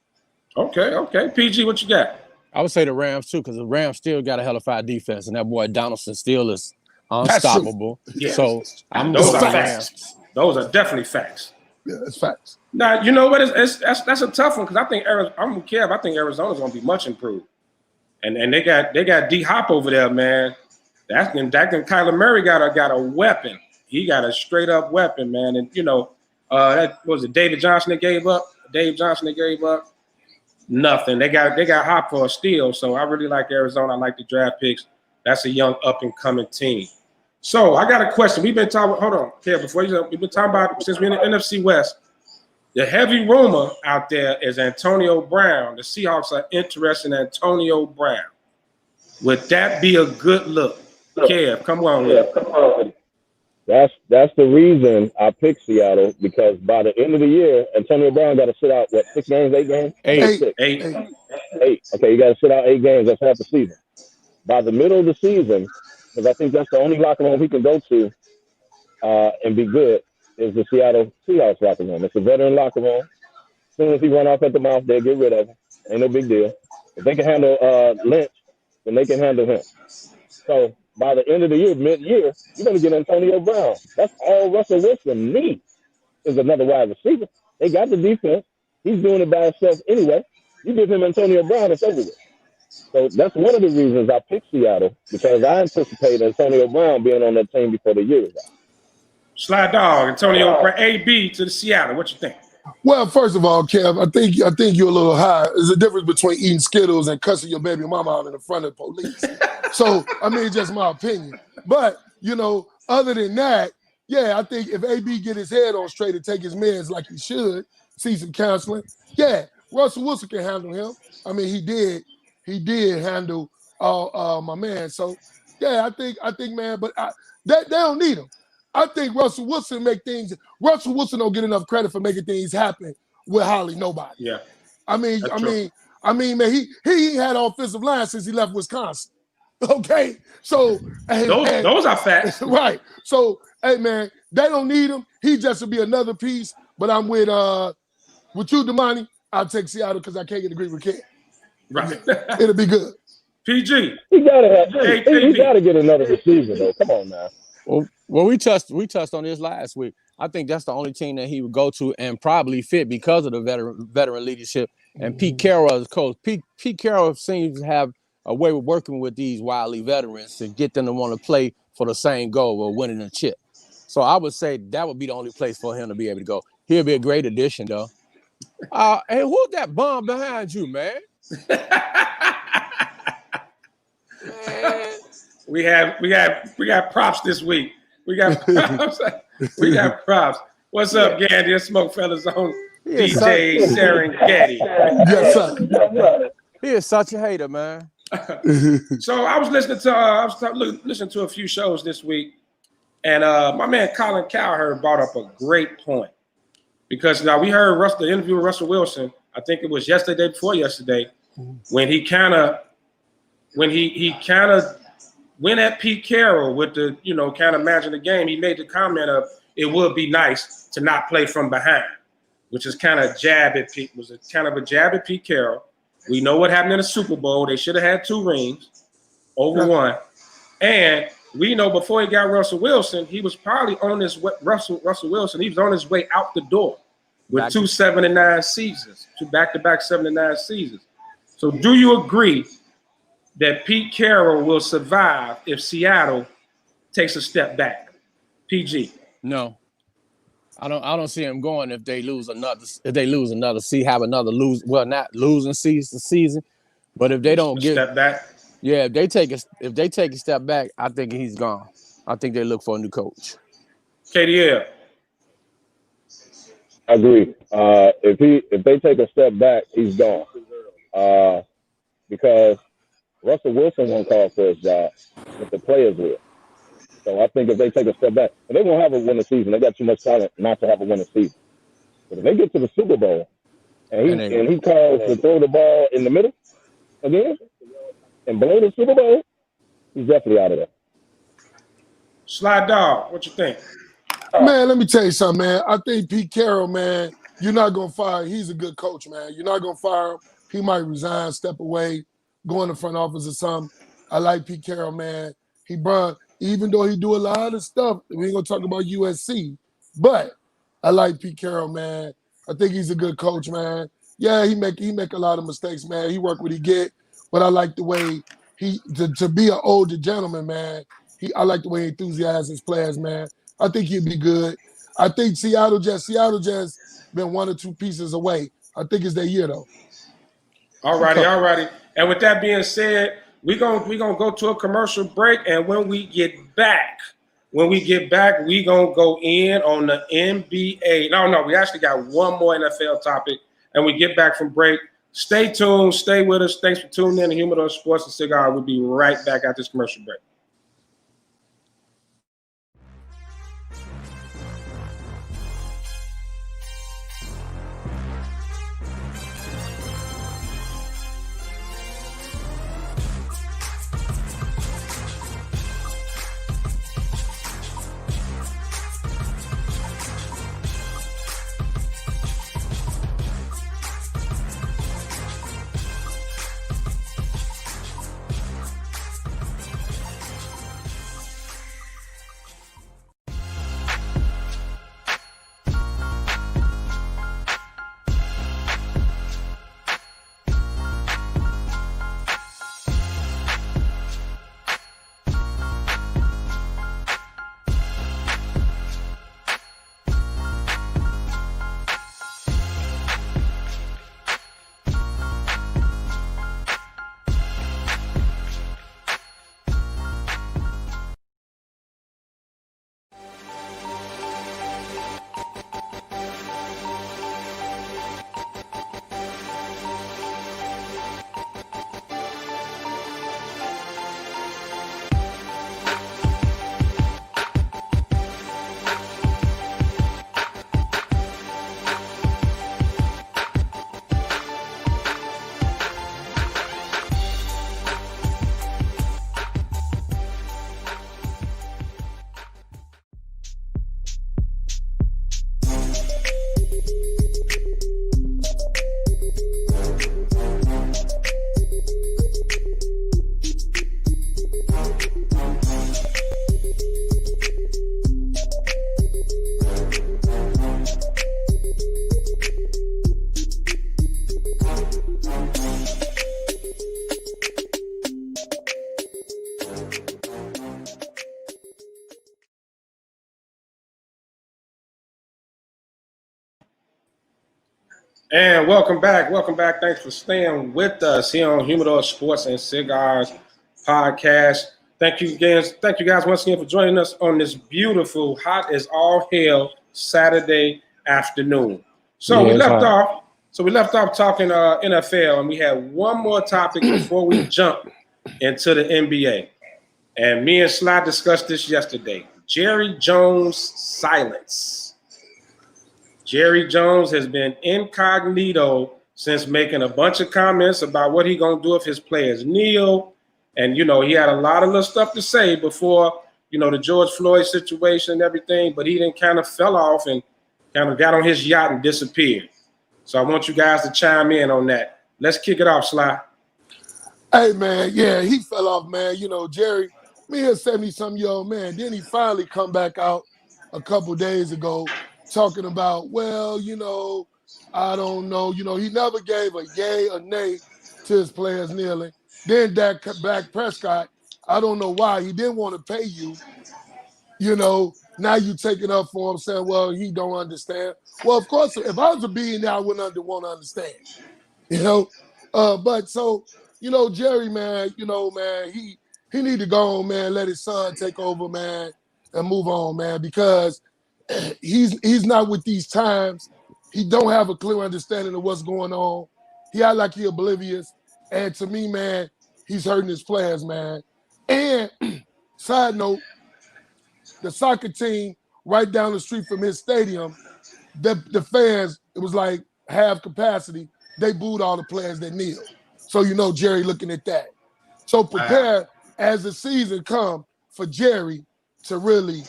Okay. PG, what you got? I would say the Rams too, because the Rams still got a hell of a defense, and that boy Donaldson still is unstoppable. Yes. So those are facts. Those are definitely facts. Yeah, it's facts. Now you know what? That's a tough one because I think I think Arizona's gonna be much improved, and they got D Hop over there, man. That Kyler Murray got a weapon. He got a straight up weapon, man. And that was it. David Johnson that gave up. Nothing. They got Hop for a steal. So I really like Arizona. I like the draft picks. That's a young up and coming team. So I got a question. We've been talking. Hold on, Kev. We've been talking about since we're in the NFC West. The heavy rumor out there is Antonio Brown. The Seahawks are interested in Antonio Brown. Would that be a good look? Kev, come on with it. That's the reason I picked Seattle, because by the end of the year, Antonio Brown got to sit out, 6 games, 8 games? Eight. Okay, you got to sit out 8 games. That's half the season. By the middle of the season, because I think that's the only locker room he can go to and be good, is the Seattle Seahawks locker room. It's a veteran locker room. As soon as he run off at the mouth, they'll get rid of him. Ain't no big deal. If they can handle Lynch, then they can handle him. So by the end of the year, mid-year, you're going to get Antonio Brown. That's all Russell Wilson needs is another wide receiver. They got the defense. He's doing it by himself anyway. You give him Antonio Brown, it's over with. So that's one of the reasons I picked Seattle, because I anticipate Antonio Brown being on that team before the year is out. Slide dog, Antonio Brown, AB to the Seattle. What you think? Well, first of all, Kev, I think you're a little high. There's a difference between eating Skittles and cussing your baby mama out in the front of the police. So, I mean, it's just my opinion. But, you know, other than that, yeah, I think if AB get his head on straight and take his meds like he should, see some counseling, yeah, Russell Wilson can handle him. I mean, he did handle my man. So, yeah, I think, man, but they don't need him. I think Russell Wilson don't get enough credit for making things happen with hardly nobody. Yeah. I mean, man, he had offensive line since he left Wisconsin. Okay, so those are facts, right? So, hey, man, they don't need him. He just will be another piece. But I'm with you, Damani. I'll take Seattle because I can't get agree with Ken. Right, it'll be good. PG, he gotta get another receiver though. Come on now. Well, we touched on this last week. I think that's the only team that he would go to and probably fit because of the veteran leadership and Pete Carroll as coach. Pete Carroll seems to have a way of working with these wily veterans to get them to want to play for the same goal of winning a chip. So I would say that would be the only place for him to be able to go. He'll be a great addition, though. Hey, who's that bum behind you, man? Man. We got props this week. We got props. We got props. What's up, Gandhi? Smokefella on DJ Serengeti. Yes, sir. He is such a hater, man. So I was listening to a few shows this week, and my man Colin Cowherd brought up a great point, because now we heard the interview with Russell Wilson. I think it was yesterday, before yesterday, when he kind of went at Pete Carroll with the, kind of managing the game. He made the comment of it would be nice to not play from behind, which is kind of a jab at Pete Carroll. We know what happened in the Super Bowl. They should have had 2 rings over one. And we know before he got Russell Wilson, he was probably on his way, Russell Wilson, he was on his way out the door with 2 7-9 seasons, 2 back-to-back 7-9 seasons. So do you agree that Pete Carroll will survive if Seattle takes a step back? PG. No. I don't see him going if they lose another not losing season, but if they don't get step back. Yeah, if they take a step back, I think he's gone. I think they look for a new coach. KDL. I agree. If they take a step back, he's gone. Because Russell Wilson won't call for his job, but the players will. So I think if they take a step back, and they won't have a winning season, they got too much talent not to have a winning season. But if they get to the Super Bowl and he calls to throw the ball in the middle again and blow the Super Bowl, he's definitely out of there. Slide dog, what you think? Man, let me tell you something, man. I think Pete Carroll, man, you're not going to fire him. He's a good coach, man. You're not going to fire him. He might resign, step away, go in the front office or something. I like Pete Carroll, man. Even though he do a lot of stuff, we ain't going to talk about USC, but I like Pete Carroll, man. I think he's a good coach, man. Yeah, he make a lot of mistakes, man. He work what he get, but I like the way to be an older gentleman, man. I like the way he enthusiasms his players, man. I think he'd be good. I think Seattle just been 1 or 2 pieces away. I think it's their year, though. All righty. And with that being said, we're gonna go to a commercial break, and when we get back, we're gonna go in on the NBA. No, we actually got one more NFL topic, and we get back from break. Stay tuned, stay with us. Thanks for tuning in to Humidor Sports and Cigar. We'll be right back after this commercial break. And welcome back. Welcome back. Thanks for staying with us here on Humidor Sports and Cigars podcast. Thank you again. Thank you guys once again for joining us on this beautiful, hot as all hell Saturday afternoon. So we left off talking NFL, and we had one more topic before we jump into the NBA. And me and Sly discussed this yesterday. Jerry Jones' silence. Jerry Jones has been incognito since making a bunch of comments about what he's going to do if his players kneel. And, he had a lot of little stuff to say before, the George Floyd situation and everything, but he then kind of fell off and kind of got on his yacht and disappeared. So I want you guys to chime in on that. Let's kick it off, Sly. Hey, man, yeah, he fell off, man. Jerry, me a 70-something-year-old man. Then he finally come back out a couple days ago talking about, well, I don't know. He never gave a yay or nay to his players kneeling. Then Dak Prescott, I don't know why. He didn't want to pay you. Now you take it up for him saying, well, he don't understand. Well, of course, if I was a billionaire, I wouldn't want to understand. But so, Jerry, man, man, he need to go on, man, let his son take over, man, and move on, man, because he's not with these times. He don't have a clear understanding of what's going on. He act like he oblivious. And to me, man, he's hurting his players, man. And side note, the soccer team right down the street from his stadium, the fans, it was like half capacity. They booed all the players that kneel. So Jerry looking at that. So prepare as the season come for Jerry to really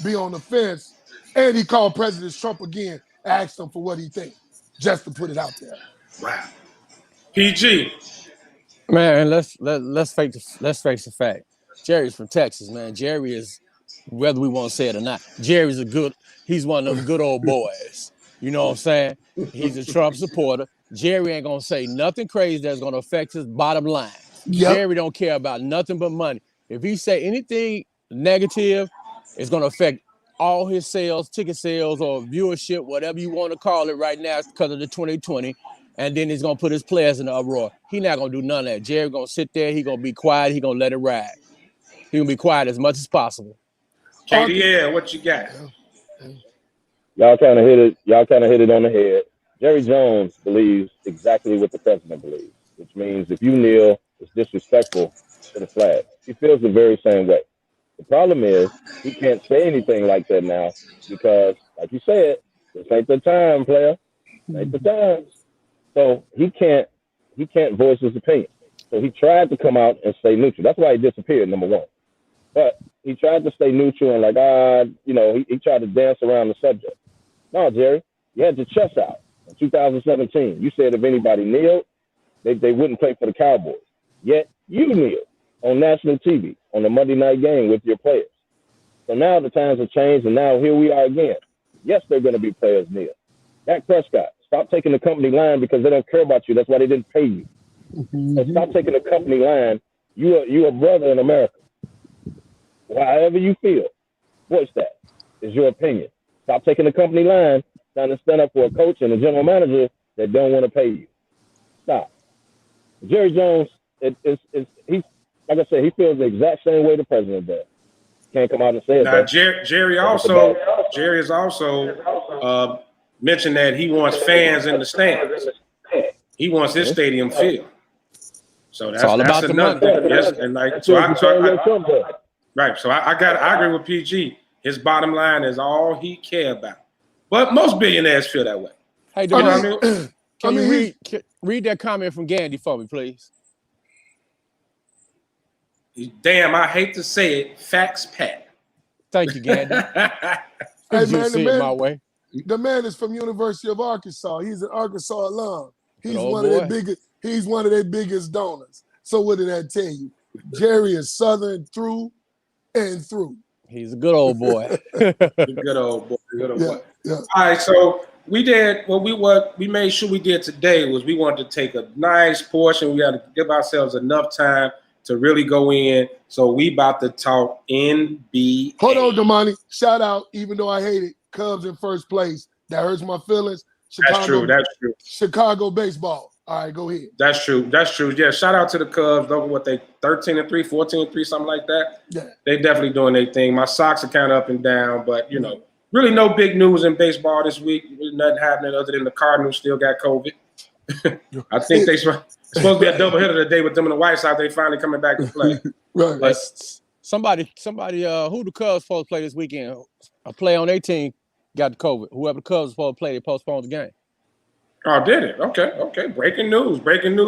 be on the fence. And he called President Trump again, asked him for what he thinks, just to put it out there. Wow. PG. Man, let's face the fact. Jerry's from Texas, man. Jerry is, whether we want to say it or not, he's one of them good old boys. You know what I'm saying? He's a Trump supporter. Jerry ain't gonna say nothing crazy that's gonna affect his bottom line. Yep. Jerry don't care about nothing but money. If he say anything negative, it's gonna affect all his sales, ticket sales, or viewership, whatever you want to call it right now, because of the 2020. And then he's going to put his players in the uproar. He's not going to do none of that. Jerry going to sit there. He's going to be quiet. He's going to let it ride. He's going to be quiet as much as possible. KDL, what you got? Y'all kind of hit it on the head. Jerry Jones believes exactly what the president believes, which means if you kneel, it's disrespectful to the flag. He feels the very same way. The problem is he can't say anything like that now because, like you said, this ain't the time, player. This ain't the time. So he can't voice his opinion. So he tried to come out and stay neutral. That's why he disappeared, number one. But he tried to stay neutral and he tried to dance around the subject. No, Jerry, you had your chest out in 2017. You said if anybody kneeled, they wouldn't play for the Cowboys. Yet you kneeled on national TV on the Monday night game with your players. So now the times have changed, and now here we are again. Yes, they're going to be players kneel. Dak Prescott, stop taking the company line because they don't care about you. That's why they didn't pay you. So stop taking the company line. You a brother in America. However you feel, voice that. It's your opinion. Stop taking the company line, trying to stand up for a coach and a general manager that don't want to pay you. Stop. Jerry Jones, he's like I said, he feels the exact same way the president does. Can't come out and say it. Now, Jerry is also mentioned that he wants fans in the stands. He wants his stadium filled. So that's all about the money. Yes, and right. So I agree with PG. His bottom line is all he care about. But most billionaires feel that way. Hey, can you read that comment from Gandhi for me, please? Damn, I hate to say it, facts pat. Thank you, Gandhi. Hey, man, my way. The man is from University of Arkansas. He's an Arkansas alum. He's one of their biggest donors. So what did that tell you? Jerry is Southern through and through. He's a good old boy. Good old boy. Yeah. All right, so we did what we made sure we did today was we wanted to take a nice portion. We had to give ourselves enough time to really go in. So we about to talk NBA. Hold on, Damani. Shout out, even though I hate it, Cubs in first place. That hurts my feelings. Chicago, That's true. Chicago baseball. All right, go ahead. That's true. Yeah, shout out to the Cubs. Look at what they 13-3, 14-3, something like that. Yeah. They definitely doing their thing. My Sox are kind of up and down, but really no big news in baseball this week. Nothing happening other than the Cardinals still got COVID. I think they're supposed to be a doubleheader today with them and the White Sox. They finally coming back to play. Right. But Somebody, who the Cubs supposed to play this weekend? A player on their team got the COVID. Whoever the Cubs supposed to play, they postponed the game. Oh, did it? Okay. Breaking news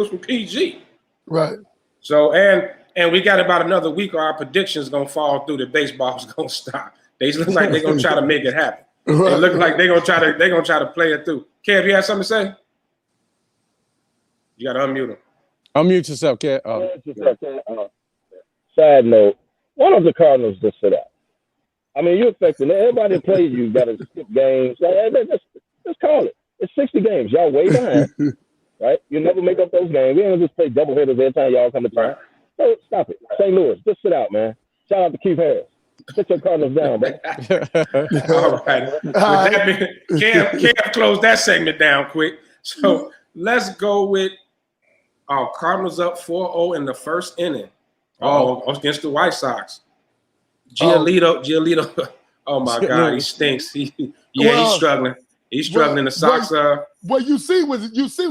from PG. Right. So and we got about another week or our predictions gonna fall through. The baseball's gonna stop. They look like they're gonna try to make it happen. Right. They look like they're gonna try to play it through. Kev, you have something to say? You gotta unmute him. Unmute yourself, Kev. Side note, why don't the Cardinals just sit out? I mean, you're affecting everybody that plays you. Got to skip games. Just call it. It's 60 games. Y'all way behind, right? You never make up those games. We don't just play doubleheaders every time y'all come to town. So stop it. St. Louis, just sit out, man. Shout out to Keith Harris. Sit your Cardinals down, bro. All right. With that being, Kev closed that segment down quick. So let's go with Cardinals up 4-0 in the first inning. Against the White Sox. Giolito. Oh my God, he stinks. He's struggling. He's struggling. The Sox are. Well, you see what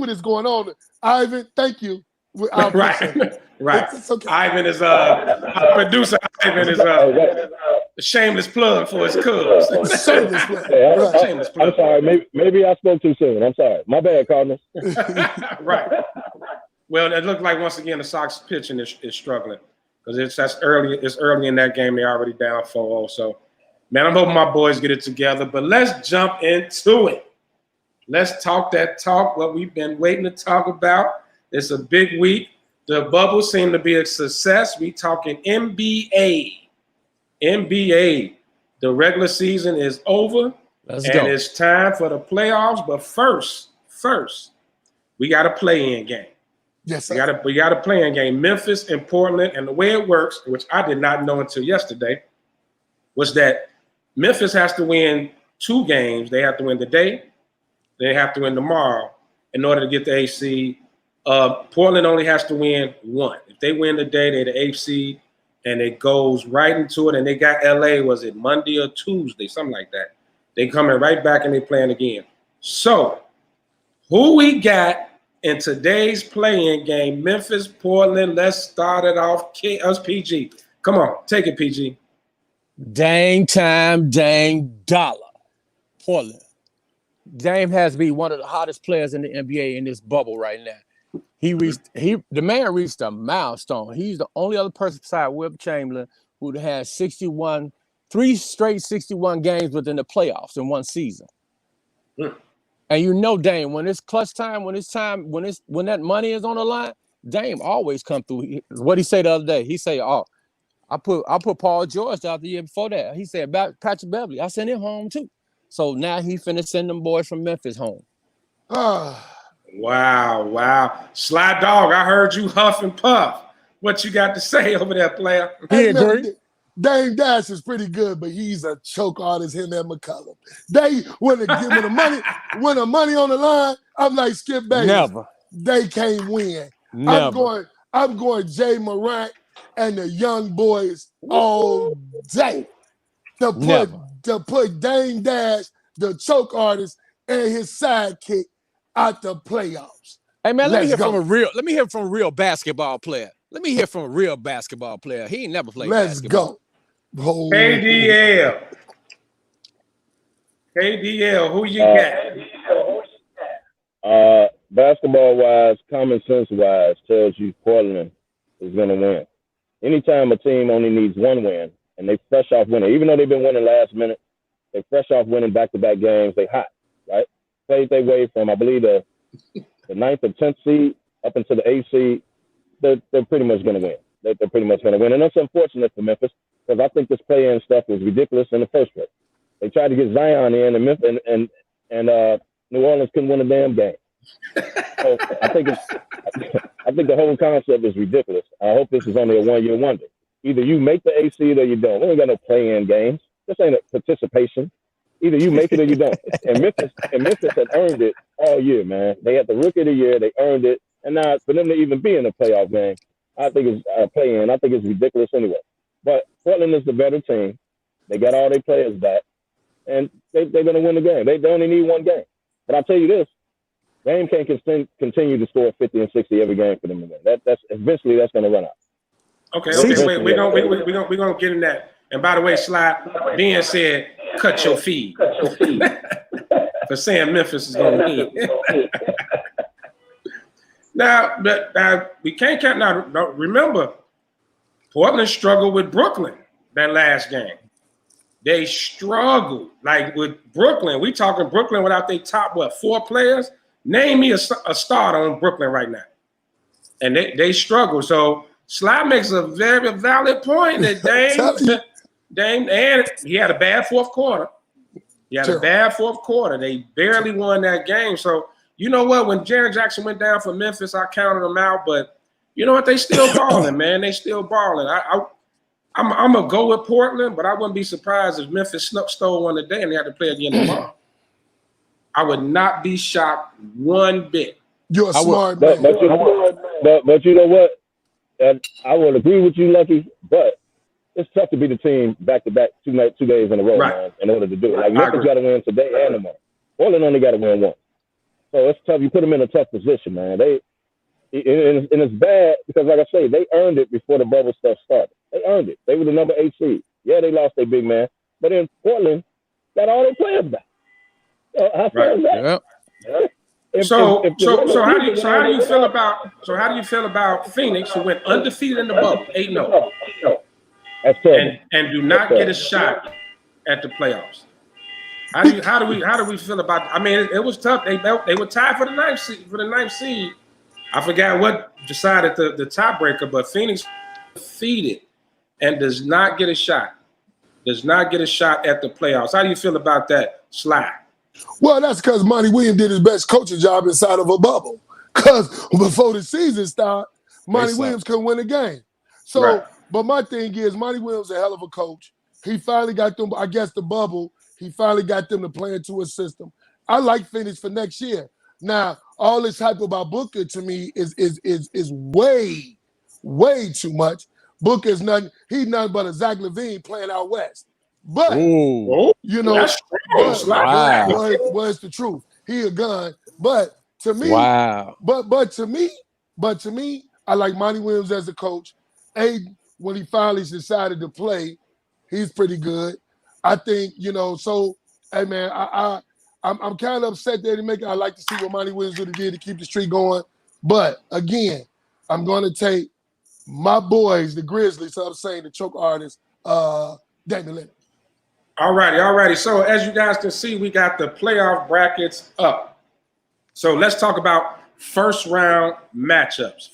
is going on, Ivan. Thank you. Right. It's okay. Ivan is our producer. Ivan is a shameless plug for his Cubs. Shameless plug. Shameless plug. I'm sorry. Maybe I spoke too soon. I'm sorry. My bad, Cardinals. Right. Well, it looked like once again the Sox pitching is struggling because it's early in that game. They're already down 4-0. So, man, I'm hoping my boys get it together. But let's jump into it. Let's talk that talk. What we've been waiting to talk about. It's a big week. The bubble seemed to be a success. We talking NBA. The regular season is over. Let's go. It's time for the playoffs. But first, we got a play-in game. Yes, sir. We got a play-in game. Memphis and Portland, and the way it works, which I did not know until yesterday, was that Memphis has to win 2 games. They have to win today. They have to win tomorrow in order to get the eighth seed. Portland only has to win 1. If they win today, they're the 8th seed, and it goes right into it. And they got LA, was it Monday or Tuesday, something like that. They coming right back and they playing again. So, who we got in today's play-in game? Memphis, Portland. Let's start it off. Us PG. Come on, take it, PG. Dame time, Dame dollar. Portland. Dame has to be one of the hottest players in the NBA in this bubble right now. The man reached a milestone. He's the only other person besides Wilt Chamberlain who has 3 straight 61 games within the playoffs in one season. And Dame, when it's clutch time, when that money is on the line, Dame always come through. What he say the other day? He say, I put Paul George out the year before that. He said about Patrick Beverly. I sent him home too. So now he finna send them boys from Memphis home. Wow. Sly Dog, I heard you huff and puff. What you got to say over there, player? He agree. Dame Dash is pretty good, but he's a choke artist, him and McCollum. When the money on the line, I'm like Skip Bayless. Never. They can't win. Never. I'm going Jay Morant and the young boys all day to put Dame Dash, the choke artist, and his sidekick out the playoffs. Hey man, let me hear from a real basketball player. He ain't never played basketball. Let's go. KDL, who you got? Basketball-wise, common sense-wise, tells you Portland is going to win. Anytime a team only needs 1 win, and they fresh off winning, even though they've been winning last minute, they fresh off winning back-to-back games, they hot, right? Played their way from, I believe, the 9th or 10th seed up into the 8th seed. They're pretty much going to win. They're pretty much going to win. And that's unfortunate for Memphis because I think this play-in stuff was ridiculous in the first place. They tried to get Zion in, and Memphis and New Orleans couldn't win a damn game. So I think the whole concept is ridiculous. I hope this is only a 1-year wonder. Either you make the 8th seed or you don't. We ain't got no play-in games. This ain't a participation. Either you make it or you don't. And Memphis had earned it all year, man. They had the Rookie of the Year. They earned it. And now for them to even be in a playoff game, I think it's play-in. I think it's ridiculous anyway. But Portland is the better team. They got all their players back. And they're going to win the game. They only need one game. But I'll tell you this. Dame can't continue to score 50 and 60 every game for them to win. That's eventually that's going to run out. Okay. Wait. We're gonna get in that. And by the way, Sly, Ben said, "Cut your feed," for saying Memphis is going to win. Now we can't count. Now remember, Portland struggled with Brooklyn that last game. They struggled like with Brooklyn. We talking Brooklyn without their top 4 players. Name me a starter on Brooklyn right now, and they struggle. So Sly makes a very valid point that Dame, and he had a bad fourth quarter. They barely won that game. So you know what? When Jaren Jackson went down for Memphis, I counted them out. But you know what? They still balling, man. They still balling. I'm gonna go with Portland, but I wouldn't be surprised if Memphis stole one today and they had to play again tomorrow. I would not be shocked one bit. You're a smart man. But you know what? And I would agree with you, Lucky, but it's tough to beat the team back-to-back 2 days in a row, man, in order to do it. Like, Memphis got to win today and tomorrow. Portland only got to win one. So it's tough. You put them in a tough position, man. And it's bad because, like I say, they earned it before the bubble stuff started. They earned it. They were the number 8 seed. Yeah, they lost their big man, but in Portland, got all their players back. How fair is that? Yeah. So how do you feel about Phoenix, who went undefeated in the bubble, 8-0, and do not get a shot at the playoffs? How do we feel about? I mean, it was tough. They were tied for the ninth seed. I forgot what decided the tiebreaker, but Phoenix defeated and does not get a shot. Does not get a shot at the playoffs. How do you feel about that, Sly? Well, that's because Monty Williams did his best coaching job inside of a bubble. Because before the season started, Monty Williams couldn't win a game. So, But my thing is, Monty Williams is a hell of a coach. He finally got them, I guess the bubble, he finally got them to play into a system. I like Phoenix for next year. Now, all this hype about Booker to me is way, way too much. Booker's nothing, he's nothing but a Zach LaVine playing out west. But, you know, was the truth. He a gun. But to me, but to me, I like Monty Williams as a coach. When he finally decided to play, he's pretty good. I think, you know, so, hey, man, I'm kind of upset that he make it. I like to see what Monty Williams would have did to keep the streak going. But, again, I'm going to take my boys, the Grizzlies, so I'm saying the choke artist, Damian Lillard. All righty. So as you guys can see, we got the playoff brackets up. So let's talk about first round matchups.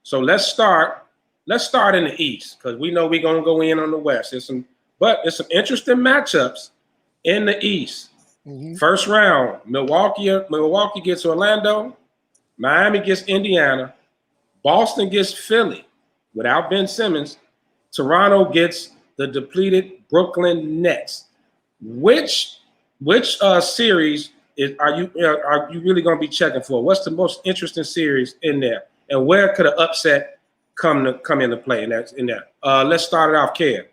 So let's start in the East because we know we're gonna go in on the West. There's some interesting matchups in the East. Mm-hmm. First round, Milwaukee gets Orlando, Miami gets Indiana, Boston gets Philly without Ben Simmons, Toronto gets the depleted Brooklyn Nets. Which series are you really going to be checking for? What's the most interesting series in there, and where could an upset come into play in there? Let's start it off, Kev.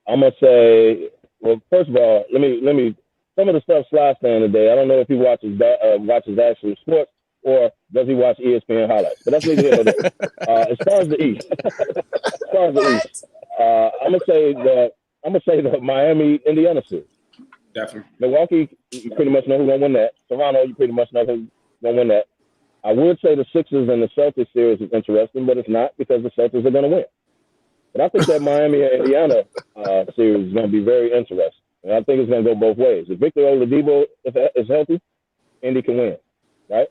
I'm gonna say, well, first of all, let me. Some of the stuff Sly's saying today, I don't know if he watches actual sports, or does he watch ESPN highlights? But that's neither here nor there. As far as the East, I'm gonna say the Miami Indiana series. Definitely. Milwaukee, you pretty much know who's gonna win that. Toronto, you pretty much know who's gonna win that. I would say the Sixers and the Celtics series is interesting, but it's not because the Celtics are gonna win. But I think that Miami and Indiana series is gonna be very interesting, and I think it's gonna go both ways. If Victor Oladipo is healthy, Indy can win, right?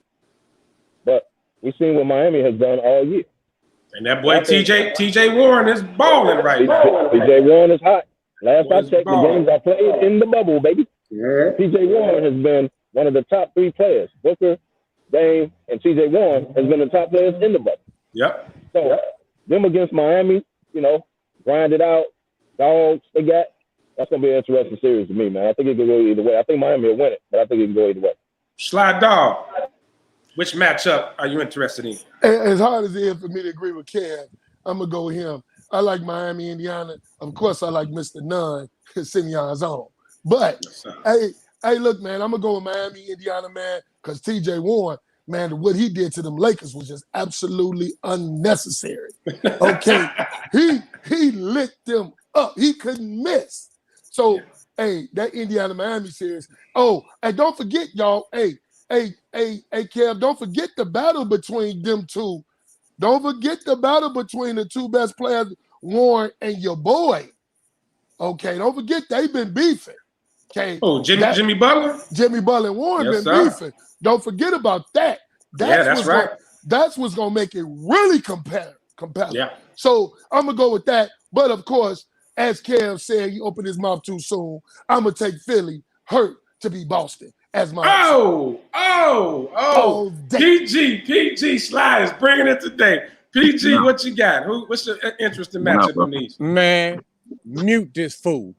But we've seen what Miami has done all year. And that boy TJ Warren is balling right now. TJ Warren is hot. Last I checked, the games I played in the bubble, baby. Yeah. TJ Warren has been one of the top 3 players. Booker, Dame, and TJ Warren has been the top players in the bubble. Yep. So them against Miami, you know, grind it out, dogs they got. That's gonna be an interesting series to me, man. I think it can go either way. I think Miami will win it, but I think it can go either way. Slide Dog, which matchup are you interested in? As hard as it is for me to agree with Kev, I'm gonna go with him. I like Miami, Indiana. Of course, I like Mr. Nunn, Simeon's own. But hey, look, man, I'm gonna go with Miami, Indiana, man, because TJ Warren, man, what he did to them Lakers was just absolutely unnecessary. Okay, he licked them up. He couldn't miss. So, hey, that Indiana-Miami series. Oh, and don't forget, y'all. Hey, Kev, don't forget the battle between them two. Don't forget the battle between the two best players, Warren and your boy. Okay, don't forget they've been beefing. Okay. Oh, Jimmy Butler? Jimmy Butler and Warren been beefing. Don't forget about that. That's right. That's what's gonna make it really compelling. Yeah. So I'm gonna go with that. But of course, as Kev said, he opened his mouth too soon. I'm gonna take Philly hurt to be Boston as my PG Sly is bringing it today. PG, what you got? What's your interesting matchup in these? Man, mute this fool.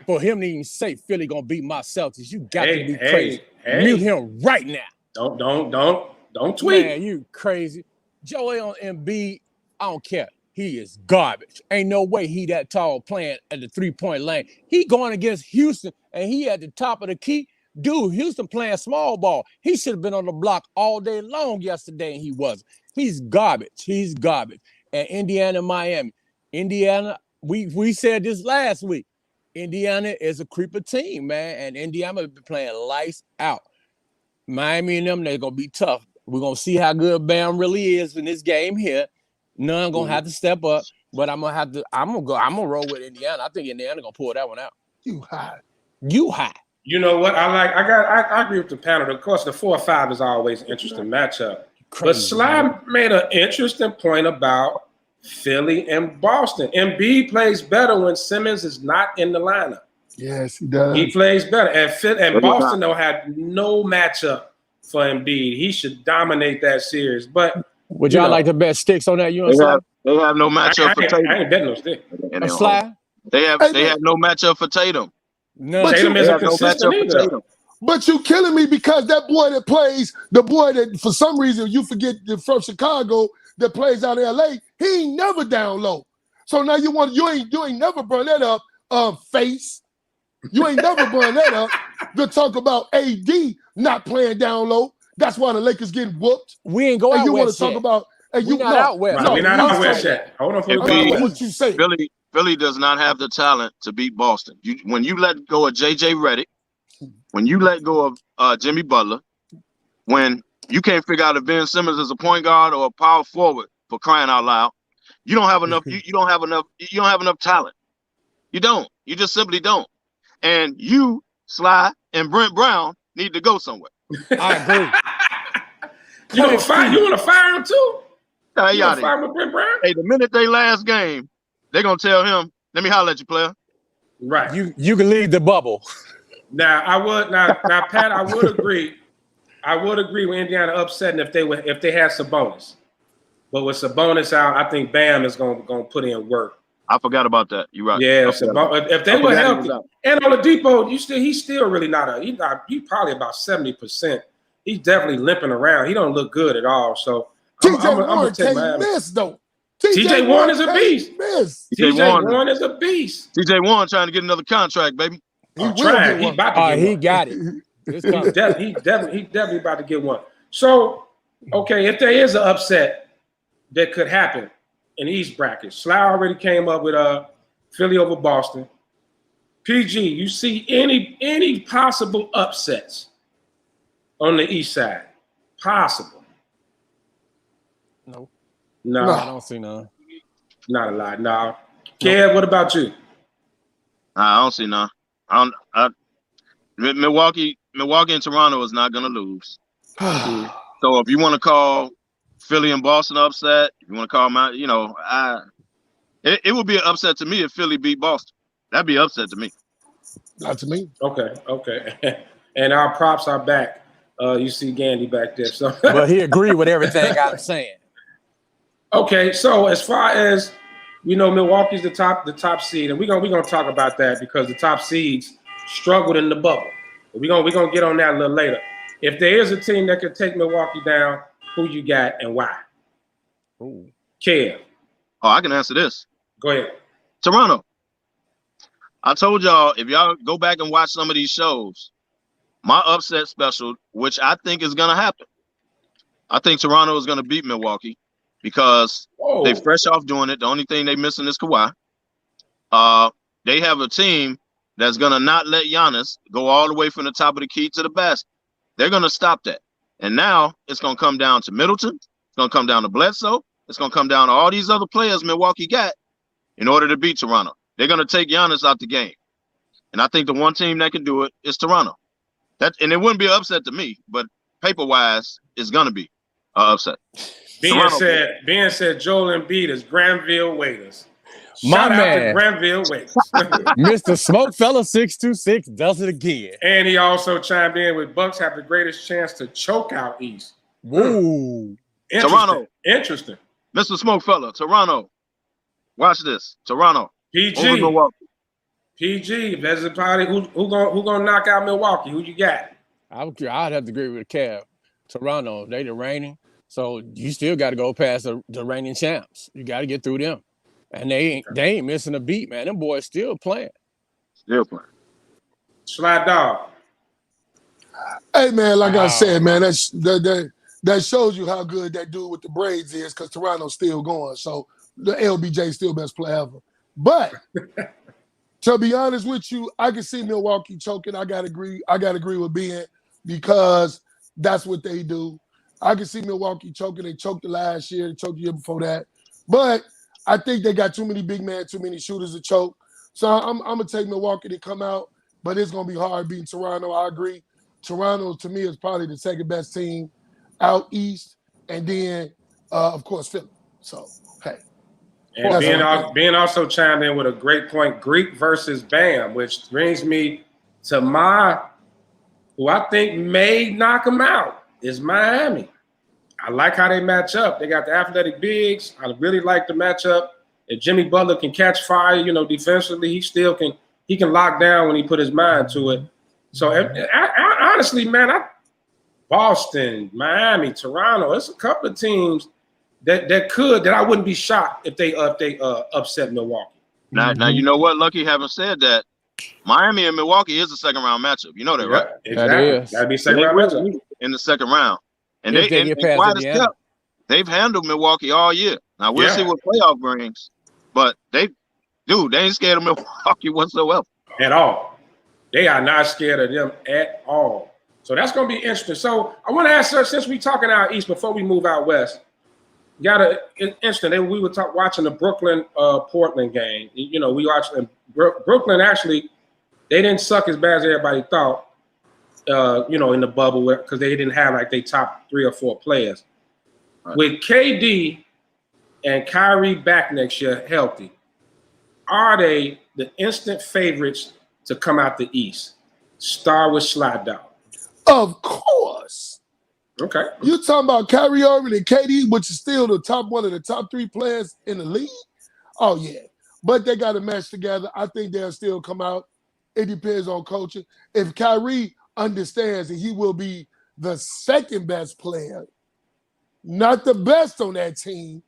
For him to even say Philly gonna beat my Celtics, you got to be crazy. Mute him right now. Don't tweet. Man, you crazy. Joel Embiid, I don't care. He is garbage. Ain't no way he that tall playing at the three-point lane. He going against Houston, and he at the top of the key. Dude, Houston playing small ball. He should have been on the block all day long yesterday, and he wasn't. He's garbage. He's garbage. And Indiana, Miami. Indiana, we said this last week. Indiana is a creeper team, man, and Indiana be playing lights out. Miami and them, they're going to be tough. We're going to see how good Bam really is in this game here. None gonna have to step up, but I'm gonna roll with Indiana. I think Indiana gonna pull that one out. You high. You know what? I agree with the panel. Of course, the 4-5 is always an interesting matchup. Crazy, but Sly made an interesting point about Philly and Boston. Embiid plays better when Simmons is not in the lineup. Yes, he does. He plays better. And Boston don't have no matchup for Embiid. He should dominate that series. But would y'all like to bet sticks on that? You know, they have no matchup for Tatum. I ain't betting no stick. Sly? They have no matchup for Tatum. No, Tatum isn't consistent either. But you killing me because that boy that plays, the boy that for some reason you forget from Chicago that plays out of LA, he ain't never down low. So now you ain't never burn that up, face. You ain't never burn that up to talk about AD not playing down low. That's why the Lakers getting whooped. We ain't going out you west want to talk about? We not out west. No, we're not out west yet. Hold on for what you say. Philly does not have the talent to beat Boston. When you let go of JJ Redick, when you let go of Jimmy Butler, when you can't figure out if Ben Simmons is a point guard or a power forward, for crying out loud, you don't have enough. You don't have enough talent. You don't. You just simply don't. And you, Sly, and Brent Brown need to go somewhere. I agree. You want to fire him too? Hey, the minute they last game, they're gonna tell him, "Let me holler at you, player." Right. You can leave the bubble. Now Pat, I would agree. I would agree with Indiana upsetting if they had Sabonis. But with Sabonis out, I think Bam is gonna put in work. I forgot about that. You're right. Yeah, if they were healthy, and Oladipo, he's still really he's probably about 70%. He's definitely limping around. He don't look good at all. So TJ Warren can't miss though. TJ Warren is a beast. TJ Warren is a beast. TJ Warren trying to get another contract, baby. He about to get one. He got it. He definitely about to get one. So, okay, if there is an upset that could happen in the East bracket, Sly already came up with Philly over Boston. PG, you see any possible upsets on the East side? Possible? No, I don't see none. Not a lot. No. Kev, what about you? I don't see none. Milwaukee and Toronto is not going to lose. So if you want to call Philly and Boston upset, if you want to call them out, it would be an upset to me if Philly beat Boston. That'd be an upset to me. Not to me. Okay. And our props are back. You see Gandy back there. So, but he agreed with everything I'm saying. Okay, so as far as We know Milwaukee's the top seed, and we're gonna talk about that because the top seeds struggled in the bubble. We're gonna get on that a little later. If there is a team that could take Milwaukee down, who you got and why? Ooh. Kev. Oh, I can answer this. Go ahead. Toronto. I told y'all, if y'all go back and watch some of these shows, my upset special, which I think is going to happen, I think Toronto is going to beat Milwaukee because they fresh off doing it. The only thing they missing is Kawhi. They have a team that's going to not let Giannis go all the way from the top of the key to the basket. They're going to stop that. And now it's going to come down to Middleton. It's going to come down to Bledsoe. It's going to come down to all these other players Milwaukee got in order to beat Toronto. They're going to take Giannis out the game. And I think the one team that can do it is Toronto. And it wouldn't be an upset to me, but paper-wise, it's going to be an upset. Being said, Joel Embiid is Granville Waiters. My Shout out man. to Granville Waiters. Mr. Smokefella 626 does it again. And he also chimed in with Bucks have the greatest chance to choke out East. Woo. Toronto. Interesting. Mr. Smokefella, Toronto. Watch this. Toronto. PG. Over Milwaukee. PG. If there's a party, who gonna knock out Milwaukee? Who you got? I'd have to agree with Kev. Toronto, they the reigning. So you still got to go past the reigning champs. You got to get through them. And they ain't missing a beat, man. Them boys still playing. Still playing. Slide dog. Hey, man, like I said, man, that shows you how good that dude with the braids is because Toronto's still going. So the LBJ still best player ever. But to be honest with you, I can see Milwaukee choking. I gotta agree with Ben because that's what they do. I can see Milwaukee choking. They choked the last year. They choked the year before that. But I think they got too many big men, too many shooters to choke. So I'm gonna take Milwaukee to come out, but it's gonna be hard beating Toronto. I agree. Toronto to me is probably the second best team out east, and then of course Philly. So hey. And Ben also chimed in with a great point: Greek versus Bam, which brings me to who I think may knock them out is Miami. I like how they match up. They got the athletic bigs. I really like the matchup. If Jimmy Butler can catch fire, defensively, he can lock down when he put his mind to it. So honestly, man, Boston, Miami, Toronto, it's a couple of teams that I wouldn't be shocked if they upset Milwaukee. Now you know what, Lucky, having said that, Miami and Milwaukee is a second round matchup. You know that, right? Exactly. That is. That'd be second round matchup. In the second round. And If they get past Indiana. They've handled Milwaukee all year. Now we'll see what playoff brings, but they ain't scared of Milwaukee whatsoever. At all. They are not scared of them at all. So that's going to be interesting. So I want to ask her, since we're talking out east, before we move out west, we were watching the Brooklyn-Portland game. We watched Brooklyn. Actually, they didn't suck as bad as everybody thought. In the bubble because they didn't have like their top 3 or 4 players. Right. With KD and Kyrie back next year healthy, are they the instant favorites to come out the East? Start with Slide Dog. Of course. Okay. You're talking about Kyrie Irving and KD, which is still one of the top 3 players in the league? Oh, yeah. But they got to match together. I think they'll still come out. It depends on coaching. If Kyrie understands that he will be the second best player, not the best on that team,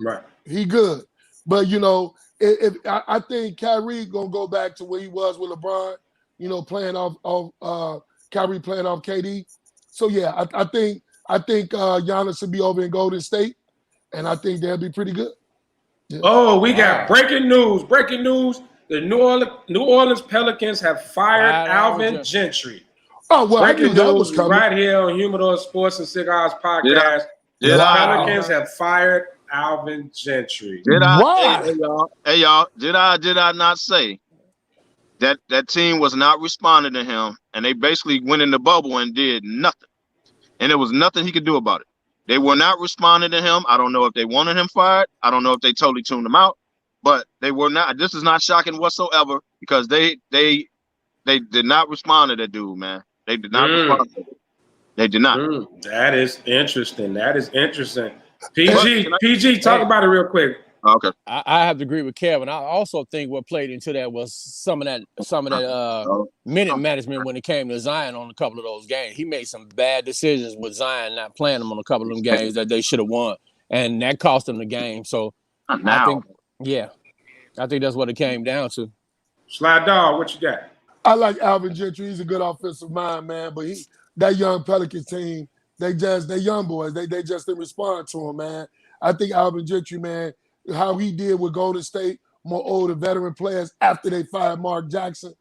right? He good. But, if I think Kyrie going to go back to where he was with LeBron, playing off Kyrie playing off KD. So, yeah, I think Giannis should be over in Golden State, and I think they'll be pretty good. Yeah. Oh, we got breaking news. Breaking news. The New Orleans Pelicans have fired Alvin Gentry. Oh, well, I knew that was coming. Right here on Humidor Sports and Cigars podcast. The Pelicans have fired Alvin Gentry. Hey, y'all, did I not say that team was not responding to him, and they basically went in the bubble and did nothing, and there was nothing he could do about it. They were not responding to him. I don't know if they wanted him fired. I don't know if they totally tuned him out, but they were not. This is not shocking whatsoever because they did not respond to that dude, man. They did not respond to him. They did not. That is interesting. PG, talk about it real quick. Okay. I have to agree with Kevin. I also think what played into that was some of that minute management when it came to Zion on a couple of those games. He made some bad decisions with Zion not playing him on a couple of them games that they should have won, and that cost them the game. So I think that's what it came down to. Slide Dog, what you got? I like Alvin Gentry. He's a good offensive mind, man. But that young Pelicans team, they young boys. They just didn't respond to him, man. I think Alvin Gentry, man, how he did with Golden State, more older veteran players after they fired Mark Jackson,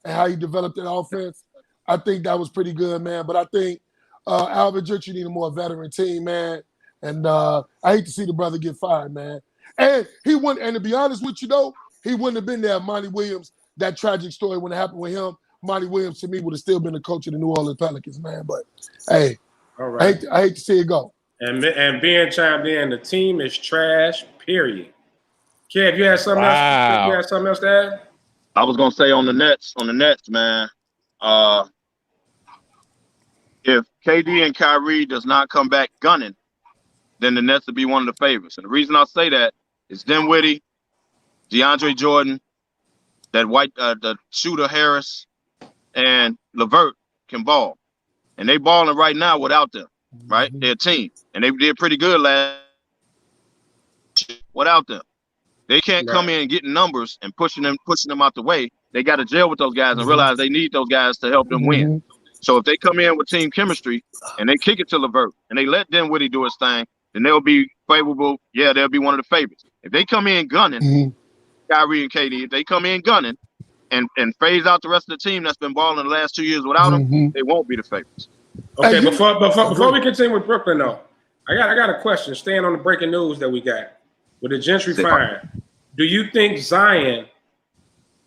and how he developed that offense, I think that was pretty good, man. But I think Alvin Gentry need a more veteran team, man. And I hate to see the brother get fired, man. And he wouldn't. And to be honest with you, though, he wouldn't have been there if Monty Williams, that tragic story when it happened with him, Monty Williams to me would have still been the coach of the New Orleans Pelicans, man. But hey, all right. I hate to see it go. And Ben chimed in, the team is trash, period. Kev, you had something else? You had something else to add? I was gonna say on the Nets, man. If KD and Kyrie does not come back gunning, then the Nets will be one of the favorites. And the reason I say that is Dinwiddie, DeAndre Jordan, the shooter Harris, and LeVert can ball. And they balling right now without them, right? They're a team. And they did pretty good last without them. They can't come in getting numbers and pushing them out the way. They got to gel with those guys and realize they need those guys to help them win. So if they come in with team chemistry and they kick it to LeVert and they let Dinwiddie do his thing, then they'll be favorable. Yeah, they'll be one of the favorites. If they come in gunning, Kyrie and KD, if they come in gunning and phase out the rest of the team that's been balling the last 2 years without them, they won't be the favorites. Okay, before we continue with Brooklyn, though, I got a question. Staying on the breaking news that we got with the Gentry firing, do you think Zion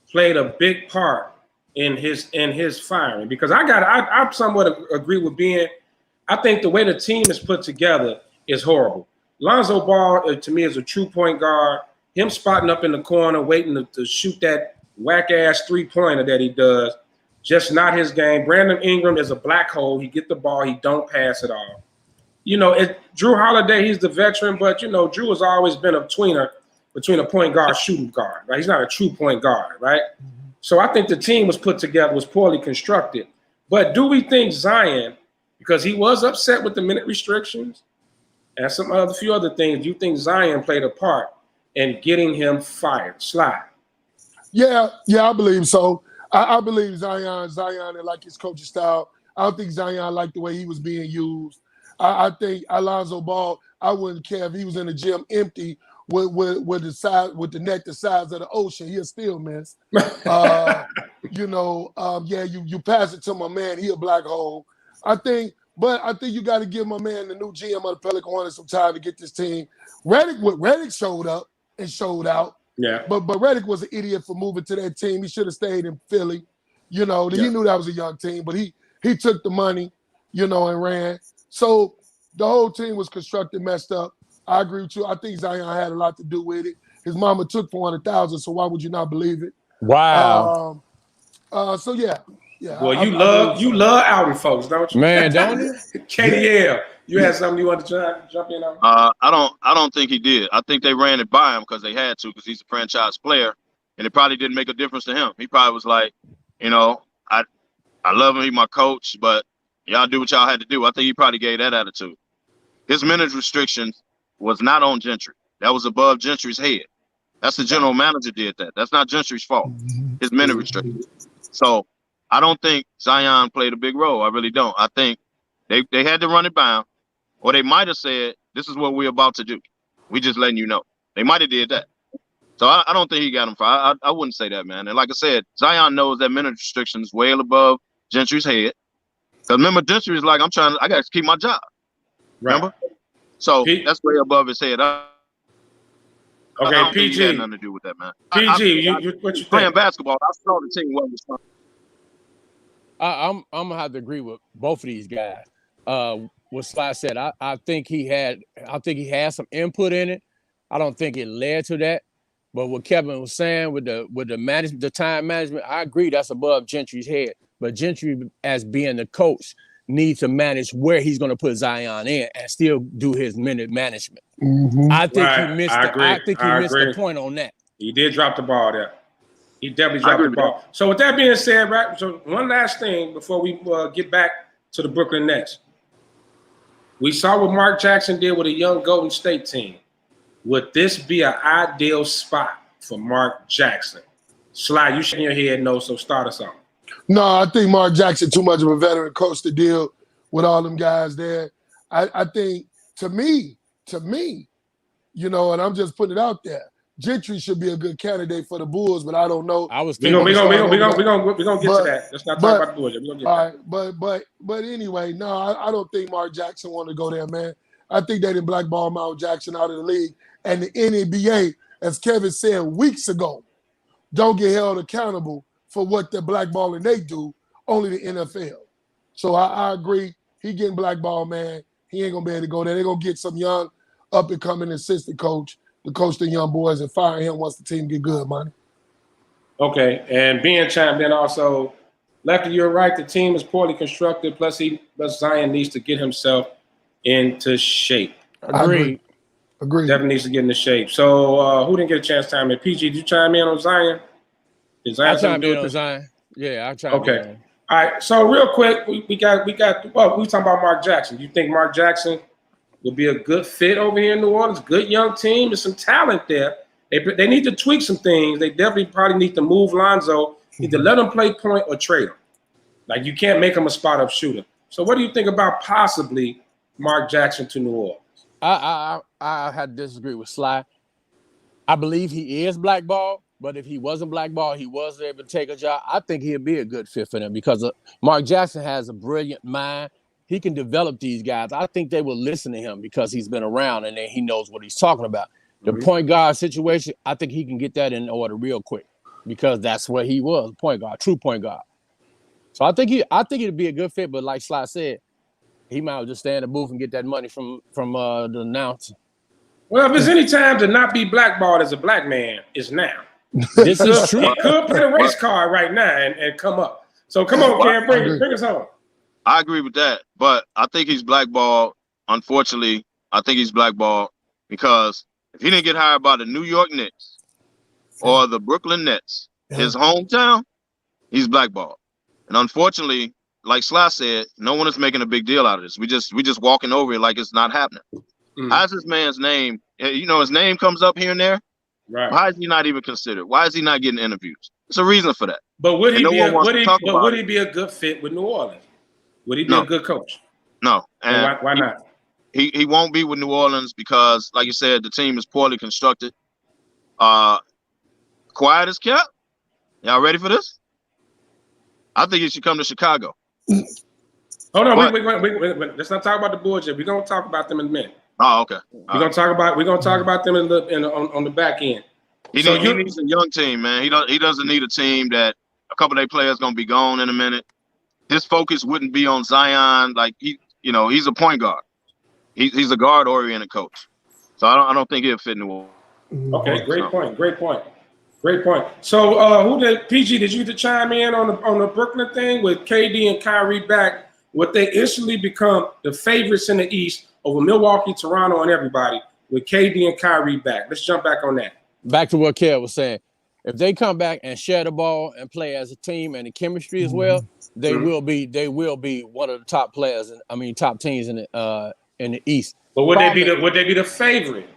played a big part in his firing? Because I somewhat agree with Ben. I think the way the team is put together is horrible. Lonzo Ball, to me, is a true point guard. Him spotting up in the corner, waiting to shoot that whack-ass three-pointer that he does, just not his game. Brandon Ingram is a black hole. He get the ball. He don't pass it all. Drew Holiday, he's the veteran, but, Drew has always been a tweener between a point guard, shooting guard, right? He's not a true point guard, right? So I think the team was put together, was poorly constructed. But do we think Zion, because he was upset with the minute restrictions and some few other things, do you think Zion played a part in getting him fired? Slide. Yeah, I believe so. I believe Zion didn't like his coaching style. I don't think Zion liked the way he was being used. I think Alonzo Ball, I wouldn't care if he was in the gym empty with the net the size of the ocean. He'll still miss. You pass it to my man, he a black hole. I think you got to give my man, the new GM of the Pelican Hornets, some time to get this team. Redick showed up and showed out. Yeah. But Redick was an idiot for moving to that team. He should have stayed in Philly. He knew that was a young team, but he took the money, and ran. So the whole team was constructed messed up. I agree with you. I think Zion had a lot to do with it. His mama took $400,000, so why would you not believe it? Wow. So yeah. Well, you love Alvin folks, don't you? Man, don't you? KDL, you had something you wanted to jump in on? I don't think he did. I think they ran it by him because they had to, because he's a franchise player, and it probably didn't make a difference to him. He probably was like, I love him, he's my coach, but y'all do what y'all had to do. I think he probably gave that attitude. His minutes restrictions was not on Gentry. That was above Gentry's head. That's the general manager did that. That's not Gentry's fault. His minute restrictions. So I don't think Zion played a big role. I really don't. I think they had to run it by him, or they might have said, this is what we're about to do. We just letting you know. They might have did that. So I don't think he got him fired. I wouldn't say that, man. And like I said, Zion knows that minute restrictions well above Gentry's head. Because remember, Gentry is like, I got to keep my job. Remember? Right. So that's way above his head. Okay, PG. Had nothing to do with that, man. PG, what you think? Playing basketball, I saw the team wasn't responsible. I'm gonna have to agree with both of these guys. What Sly said, I think he had some input in it. I don't think it led to that. But what Kevin was saying with the management, the time management, I agree that's above Gentry's head. But Gentry, as being the coach, needs to manage where he's going to put Zion in and still do his minute management. I think he missed. I think he missed the point on that. He did drop the ball there. He definitely dropped the ball. So with that being said, right? So one last thing before we get back to the Brooklyn Nets. We saw what Mark Jackson did with a young Golden State team. Would this be an ideal spot for Mark Jackson? Sly, you shaking your head no, so start us off. No, I think Mark Jackson too much of a veteran coach to deal with all them guys there. I think to me, you know, and I'm just putting it out there, Gentry should be a good candidate for the Bulls, but I don't know. I was thinking we're gonna get to that. Let's not talk about the Bulls. We're gonna get all right, but anyway, no, I don't think Mark Jackson want to go there, man. I think they didn't blackball Mark Jackson out of the league, and the NBA, as Kevin said weeks ago, don't get held accountable for what the blackballing they do, only the NFL. So I agree. He getting blackballed, man. He ain't going to be able to go there. They're going to get some young, up-and-coming assistant coach to coach the young boys and fire him once the team get good, man. Okay, and being chimed in also, Lefty, you're right. The team is poorly constructed, plus Zion needs to get himself into shape. Agreed. Definitely needs to get into shape. So who didn't get a chance to chime in? PG, did you chime in on Zion? I chime in on Zion. Yeah, I chime in. Okay. All right. So real quick, we got. Well, we talking about Mark Jackson. You think Mark Jackson will be a good fit over here in New Orleans? Good young team. There's some talent there. They need to tweak some things. They definitely probably need to move Lonzo. Either let him play point or trade him. Like you can't make him a spot up shooter. So what do you think about possibly Mark Jackson to New Orleans? I had to disagree with Sly. I believe he is blackballed, but if he wasn't blackballed, he was able to take a job. I think he'd be a good fit for them because Mark Jackson has a brilliant mind. He can develop these guys. I think they will listen to him because he's been around and he knows what he's talking about. The point guard situation, I think he can get that in order real quick because that's what he was, point guard, true point guard. So I think it'd be a good fit, but like Sly said, he might just stay in the booth and get that money from the announcer. Well, if there's any time to not be blackballed as a black man, it's now. This is true. He could play the race car right now and come up. So come on, Cam, bring us home. I agree with that, but I think he's blackballed. Unfortunately, I think he's blackballed because if he didn't get hired by the New York Knicks or the Brooklyn Nets, his hometown, he's blackballed. And unfortunately, like Sly said, no one is making a big deal out of this. We just walking over it like it's not happening. How's this man's name? You know, his name comes up here and there. Right. Why is he not even considered? Why is he not getting interviews? There's a reason for that. But would he be a good fit with New Orleans? Would he be a good coach? No. And why not? He won't be with New Orleans because, like you said, the team is poorly constructed. Quiet as kept. Y'all ready for this? I think he should come to Chicago. Hold on, wait. Let's not talk about the Bulls yet. We're gonna talk about them in a minute. Oh, okay. We're gonna talk about them on the back end. He needs a young team, man. He doesn't need a team that a couple of their players gonna be gone in a minute. His focus wouldn't be on Zion. Like he's a point guard. He's a guard-oriented coach. So I don't think he'll fit New Orleans. Okay, great point. So PG, did you get to chime in on the Brooklyn thing with KD and Kyrie back? Would they instantly become the favorites in the East over Milwaukee, Toronto, and everybody with KD and Kyrie back? Let's jump back on that. Back to what Kev was saying. If they come back and share the ball and play as a team and the chemistry as well, they will be one of the top players. Top teams in the East. But would they be the favorite?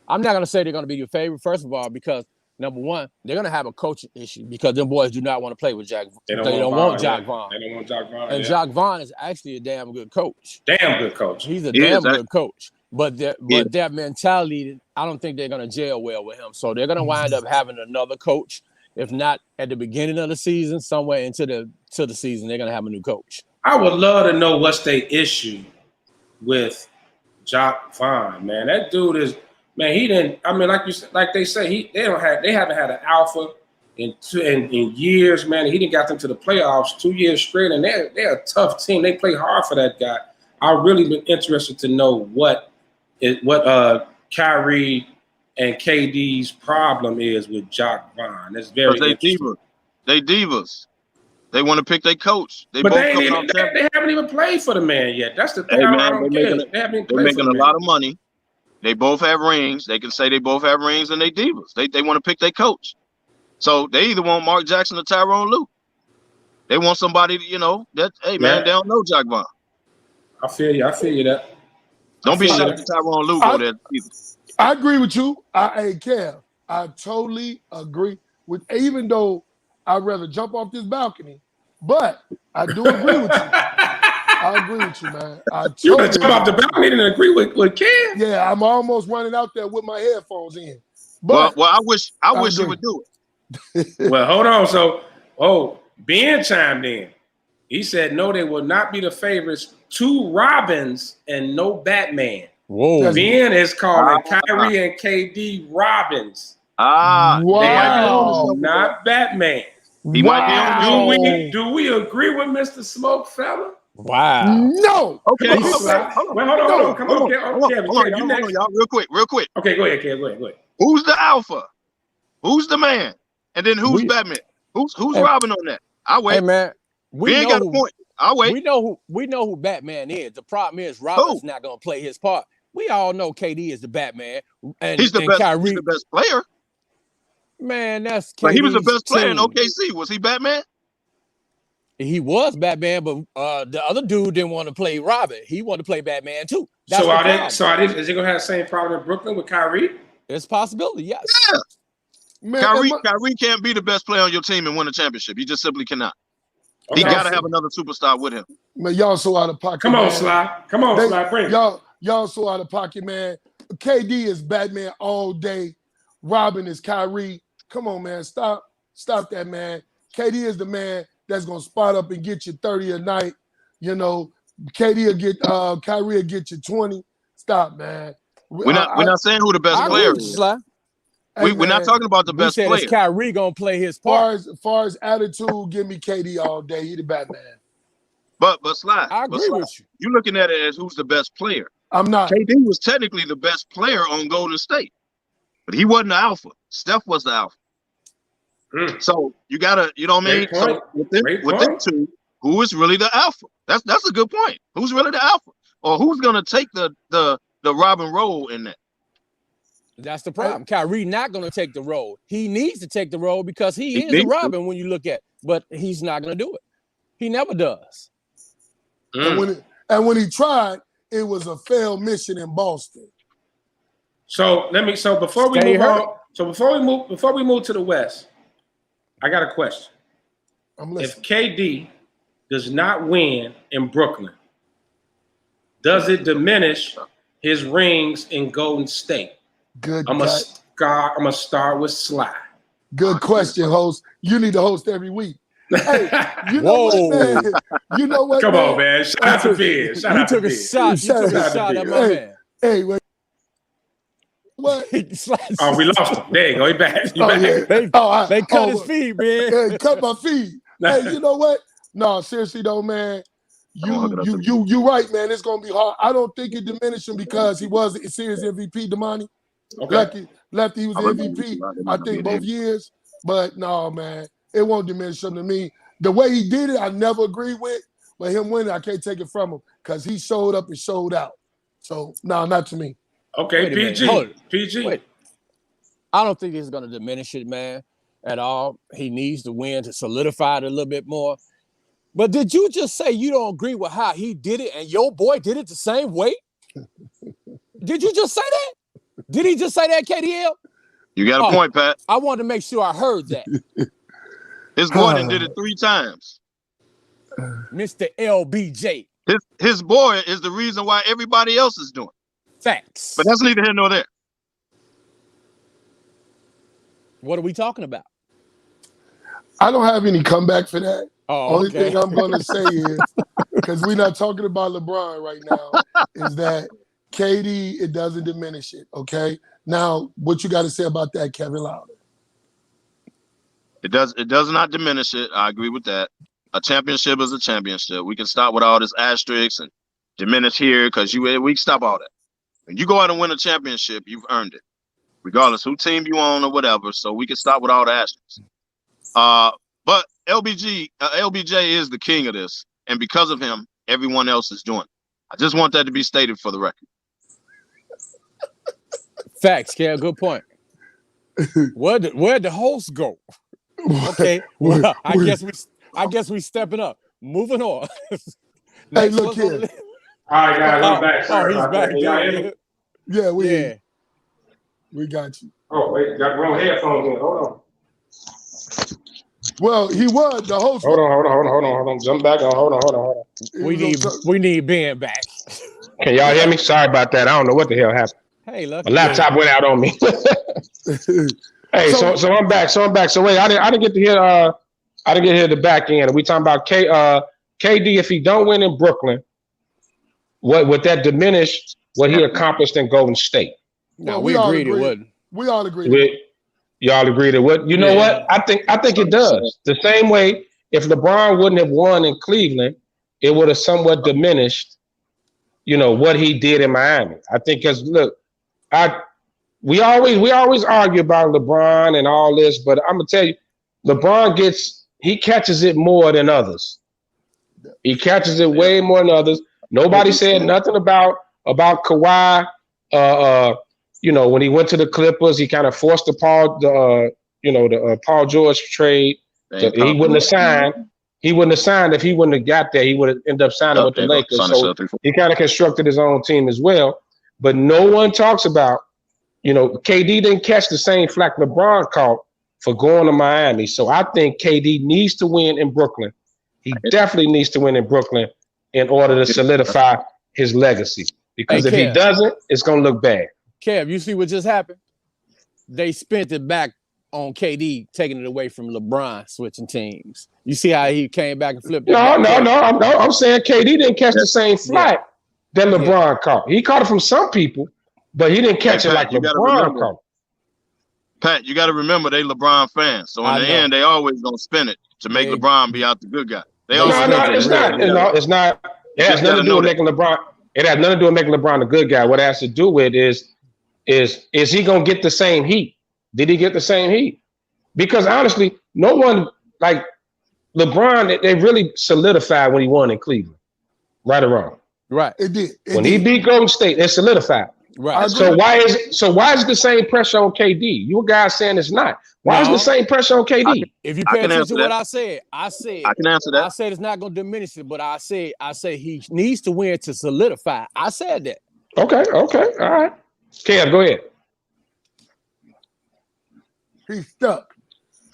I'm not gonna say they're gonna be your favorite. First of all, because number one, they're gonna have a coaching issue because them boys do not want to play with Jack. They don't want Jack Vaughn. They don't want Jack Vaughn. And Jack Vaughn is actually a damn good coach. He's a damn good coach. But their mentality, I don't think they're gonna gel well with him. So they're gonna wind up having another coach. If not at the beginning of the season, somewhere into the season, they're gonna have a new coach. I would love to know what's their issue with Jack Vaughn, man. That dude is. Man, he didn't. I mean, like they say, they haven't had an alpha in years, man. He didn't got them to the playoffs 2 years straight, and they're a tough team. They play hard for that guy. I've really been interested to know what Kyrie and KD's problem is with Jack Vaughn. That's very interesting. They divas. They want to pick their coach. They But both they coming off champions. they haven't even played for the man yet. That's the thing. Hey, I man, don't get. They haven't even they're played for making the a man. lot of money. They both have rings. They can say they both have rings and they divas. They want to pick their coach. So they either want Mark Jackson or Tyrone Lue. They want somebody, that, hey, man, they don't know Jack Vaughn. I feel you. I feel you that. Don't be shocked if Tyrone Lue go there either. I agree with you. Hey, Kev, I totally agree with, even though I'd rather jump off this balcony, but I do agree with you. I agree with you, man. You better jump off the balcony and agree with Kev. Yeah, I'm almost running out there with my headphones in. But well, I wish you would do it. Well, hold on. So, Ben chimed in. He said, no, they will not be the favorites. 2 Robins and no Batman. Whoa. Ben is calling Kyrie and KD Robins. wow. They are not Batman. He might be on. Do we agree with Mr. Smokefella? Wow. No. Okay. Hold on. Come on, Kevin. Hold on, y'all. Real quick. Okay, go ahead, Kev. Go ahead. Who's the alpha? Who's the man? And then who's Batman? Who's Robin on that? I'll wait. Hey, man. We ain't got a point. I'll wait. We know who Batman is. The problem is Robin's not going to play his part. We all know KD is the Batman. And he's the best. Kyrie, he's the best player. Man, that's KD's but he was the best player in team. OKC. Was he Batman? He was Batman, but the other dude didn't want to play Robin. He wanted to play Batman too. Is he gonna have the same problem in Brooklyn with Kyrie? It's a possibility, yes. Yeah. Man, Kyrie can't be the best player on your team and win a championship. He just simply cannot. He got to have another superstar with him. Man, y'all so out of pocket. Come on, Sly. Bring it. Y'all so out of pocket, man. KD is Batman all day. Robin is Kyrie. Come on, man. Stop that, man. KD is the man that's gonna spot up and get you 30 a night. KD will get Kyrie will get you 20. Stop, man. We're not saying who the best player is. We're not talking about the best player. Is Kyrie gonna play his part? As far as attitude, give me KD all day. He the Batman. But Sly, I agree with you. You're looking at it as who's the best player. I'm not. KD was technically the best player on Golden State, but he wasn't the alpha. Steph was the alpha. So you gotta, you know what I mean? So within two, who is really the alpha? That's a good point. Who's really the alpha? Or who's gonna take the Robin role in that? That's the problem. Kyrie not going to take the role. He needs to take the role because he is a Robin when you look at it, but he's not going to do it. He never does. And when he tried, it was a failed mission in Boston. So before we move to the West, I got a question. If KD does not win in Brooklyn, does it diminish his rings in Golden State? I'm gonna start with Sly. Good question, host. You need to host every week. Hey, you know what, man? You know what? Come on, man. Shout out to Ben. You took a shot at my man. Hey, wait. What? Oh, we lost him. There you go. He back. They cut his feed, man. Hey, cut my feed. Hey, you know what? No, seriously though, man. You right, man. It's gonna be hard. I don't think it diminished him because he was a series MVP, Damani. Okay. Lefty, he was MVP, I think, both years. But no, man, it won't diminish him to me. The way he did it, I never agreed with. But him winning, I can't take it from him because he showed up and showed out. So, no, not to me. Okay, PG. Wait. I don't think it's going to diminish it, man, at all. He needs to win to solidify it a little bit more. But did you just say you don't agree with how he did it and your boy did it the same way? Did you just say that? Did he just say that, KDL? You got a point, Pat. I wanted to make sure I heard that. His boy did it 3 times. Mr. LBJ. His boy is the reason why everybody else is doing it. Facts. But that's neither here nor there. What are we talking about? I don't have any comeback for that. Only thing I'm going to say is, because we're not talking about LeBron right now, is that KD, it doesn't diminish it, okay? Now, what you got to say about that, Kevin Lowder? It does not diminish it. I agree with that. A championship is a championship. We can stop with all this asterisks and diminish here because we can stop all that. When you go out and win a championship, you've earned it, regardless who team you on or whatever. So we can stop with all the asterisks. But LBJ is the king of this, and because of him, everyone else is doing it. I just want that to be stated for the record. Facts, Kev. Good point. Where'd the host go? Okay, well, I guess we stepping up. Moving on. Hey, look here. All right, guys, I'm back. Sorry he's back. Yeah, Yeah. We got you. Oh, wait, got the wrong headphones in. Hold on. Well, he was the host. Hold on. Jump back on. Hold on. We need Ben back. Can y'all hear me? Sorry about that. I don't know what the hell happened. Hey, look. My laptop went out on me. Hey, so I'm back. So wait, I didn't get to hear the back end. We talking about KD if he don't win in Brooklyn, what would that diminish what he accomplished in Golden State? No, we agreed it wouldn't. We all agreed. Y'all agreed it would. You know what? I think it does. The same way if LeBron wouldn't have won in Cleveland, it would have somewhat diminished, what he did in Miami. I think because look, we always argue about LeBron and all this, but I'm gonna tell you, LeBron catches it more than others. He catches it way more than others. Nobody said nothing about Kawhi. When he went to the Clippers, he kind of forced the Paul George trade. He wouldn't have signed. He wouldn't have signed if he wouldn't have got there. He would have ended up signing with the Lakers. So he kind of constructed his own team as well. But no one talks about, KD didn't catch the same flack LeBron caught for going to Miami. So I think KD needs to win in Brooklyn. He definitely needs to win in Brooklyn in order to solidify his legacy. Because if he doesn't, it's going to look bad. Kev, you see what just happened? They spent it back on KD, taking it away from LeBron, switching teams. You see how he came back and flipped it? No. I'm saying KD didn't catch the same flack that LeBron caught. He caught it from some people, but he didn't catch it like LeBron caught. Pat, you got to remember they LeBron fans. So in the end, they always gonna spin it to make LeBron be out the good guy. It's not. It has nothing to do with making LeBron. It has nothing to do with making LeBron a good guy. What it has to do with is he gonna get the same heat? Did he get the same heat? Because honestly, no one like LeBron. They really solidified when he won in Cleveland. Right or wrong? Right. It did. When he beat Golden State, it solidified. Right. So why is the same pressure on KD? You guys saying it's not. Why is the same pressure on KD? If you pay attention to what I said I can answer that. I said it's not going to diminish it, but I say he needs to win to solidify. I said that. Okay. All right. Kev, go ahead. He's stuck.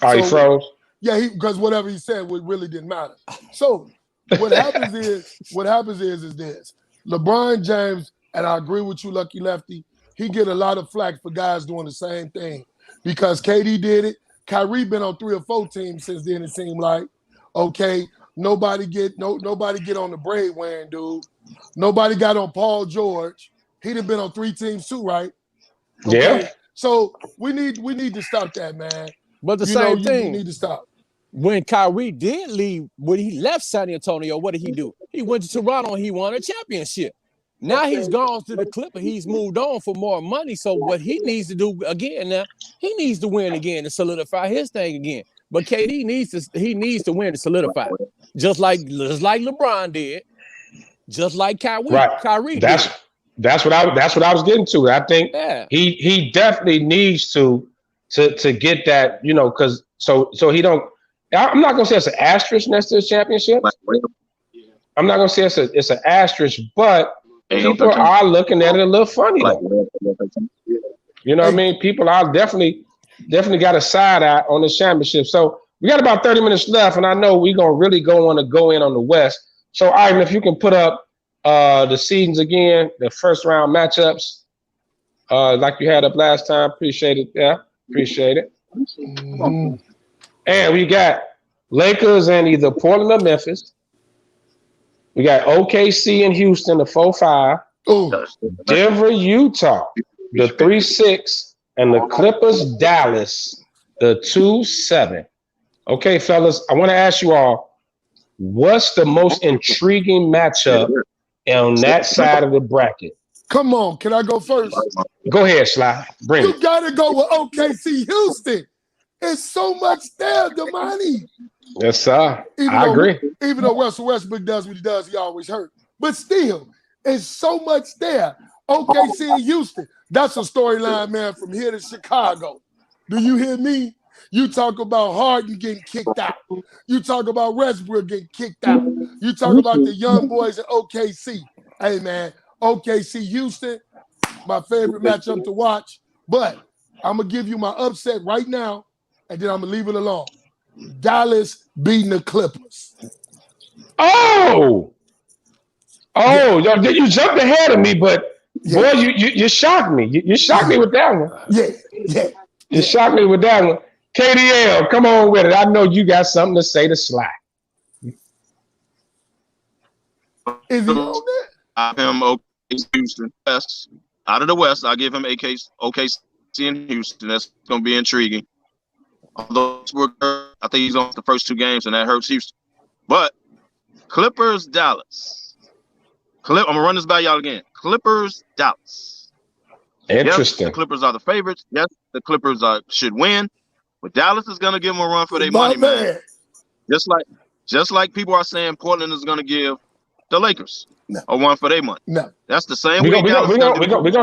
Oh, he froze? Yeah, because whatever he said really didn't matter. So what happens is this. LeBron James, and I agree with you, Lucky Lefty, he get a lot of flack for guys doing the same thing. Because KD did it. Kyrie been on 3 or 4 teams since then, it seemed like. Okay, nobody get on the braid wearing dude. Nobody got on Paul George. He'd have been on 3 teams too, right? Okay? Yeah. So we need to stop that, man. But the same thing. You need to stop. When Kyrie did leave, when he left San Antonio, what did he do? He went to Toronto and he won a championship. Now he's gone to the Clippers. He's moved on for more money. So what he needs to do again now, he needs to win again to solidify his thing again. But KD needs to win to solidify. Just like LeBron did, just like Kyrie did. That's what I was getting to. I think he definitely needs to get that, because so he don't. I'm not gonna say it's an asterisk next to the championship. I'm not gonna say it's an asterisk, but people are looking at it a little funny though. You know what I mean? People are definitely got a side eye on the championship. So we got about 30 minutes left, and I know we're gonna really go in on the West. So Ivan, if you can put up the seasons again, the first round matchups, like you had up last time. Appreciate it. Yeah, appreciate it. Mm-hmm. And we got Lakers and either Portland or Memphis. We got OKC and Houston, the 4-5. Denver, Utah, the 3-6. And the Clippers, Dallas, the 2-7. Okay, fellas, I want to ask you all, what's the most intriguing matchup on that side of the bracket? Come on, can I go first? Go ahead, Sly. Bring it. You got to go with OKC Houston. It's so much there, Damani. Yes, sir. I agree. Even though Russell Westbrook does what he does, he always hurt. But still, it's so much there. OKC and Houston. That's a storyline, man, from here to Chicago. Do you hear me? You talk about Harden getting kicked out. You talk about Westbrook getting kicked out. You talk about the young boys at OKC. Hey, man, OKC Houston, my favorite matchup to watch. But I'm going to give you my upset right now, and then I'm going to leave it alone. Dallas beating the Clippers. Oh, yeah. You jumped ahead of me, but boy, you shocked me. You shocked me with that one. Yeah. You shocked me with that one. KDL, come on with it. I know you got something to say to Sly. Is he on there? I have him OKC Houston West. Out of the West, I give him OKC in Houston. That's going to be intriguing. Although I think he's on the first 2 games, and that hurts Houston. But Clippers, Dallas. I'm going to run this by y'all again. Clippers, Dallas. Interesting. Yes, the Clippers are the favorites. Yes, the Clippers should win. But Dallas is going to give them a run for their money, man. Just like people are saying Portland is going to give the Lakers a run for their money. No. That's the same way. We're gonna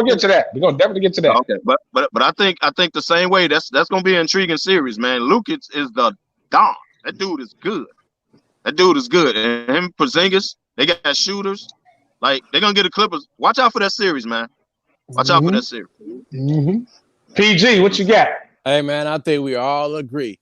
get to that. We're gonna definitely get to that. Okay, but I think the same way. That's gonna be an intriguing series, man. Luke is the Don. That dude is good. And him, Porzingis, they got shooters. Like, they're gonna get the Clippers. Watch out for that series, man. Watch out for that series. Mm-hmm. PG, what you got? Hey, man, I think we all agree.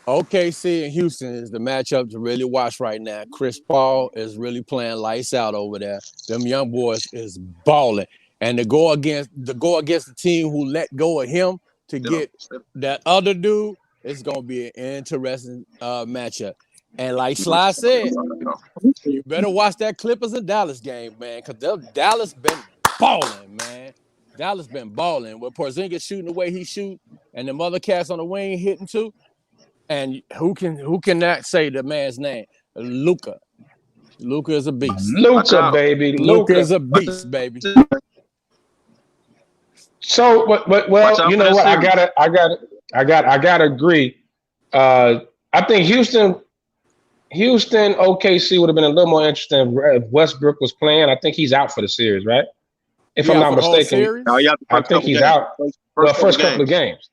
OKC and Houston is the matchup to really watch right now. Chris Paul is really playing lights out over there. Them young boys is balling. And to go against the team who let go of him to get that other dude, it's going to be an interesting matchup. And like Sly said, you better watch that Clippers and Dallas game, man, because Dallas been balling, man. Dallas been balling. With Porzingis shooting the way he shoot and them other cats on the wing hitting too. And who can not say the man's name? Luka. Luka is a beast. Luka, baby. Luka is a beast, baby. So, well, you know what? I gotta agree. I think Houston, OKC would have been a little more interesting if Westbrook was playing. I think he's out for the series, right? If I'm not mistaken, I think he's out. First couple of games.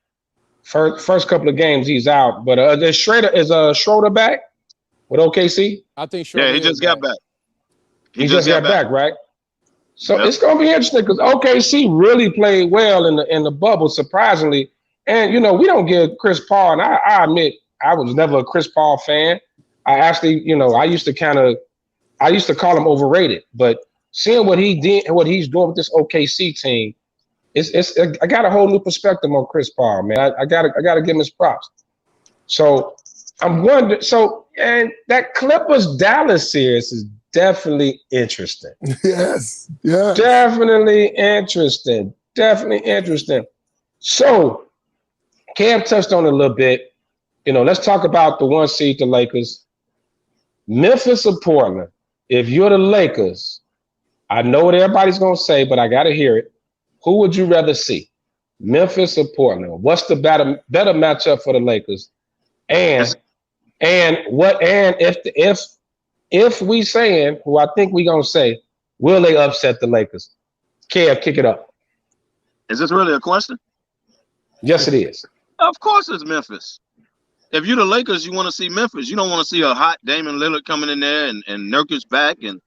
First couple of games, he's out. But is Schroeder back with OKC? I think Schroeder. Yeah, he just got back. He just got back, right? So it's gonna be interesting because OKC really played well in the bubble, surprisingly. And you know, we don't give Chris Paul, and I admit I was never a Chris Paul fan. I actually, you know, I used to call him overrated, but seeing what he did and what he's doing with this OKC team. I got a whole new perspective on Chris Paul, man. I gotta give him his props. So I'm wondering. And that Clippers Dallas series is definitely interesting. Yes. Definitely interesting. So Cam touched on it a little bit. You know, let's talk about the 1 seed, the Lakers. Memphis or Portland. If you're the Lakers, I know what everybody's gonna say, but I gotta hear it. Who would you rather see, Memphis or Portland? What's the better matchup for the Lakers? And if we saying who I think we gonna say, will they upset the Lakers? Kev, kick it up. Is this really a question? Yes, it is. Of course, it's Memphis. If you're the Lakers, you want to see Memphis. You don't want to see a hot Damian Lillard coming in there and Nurkic back and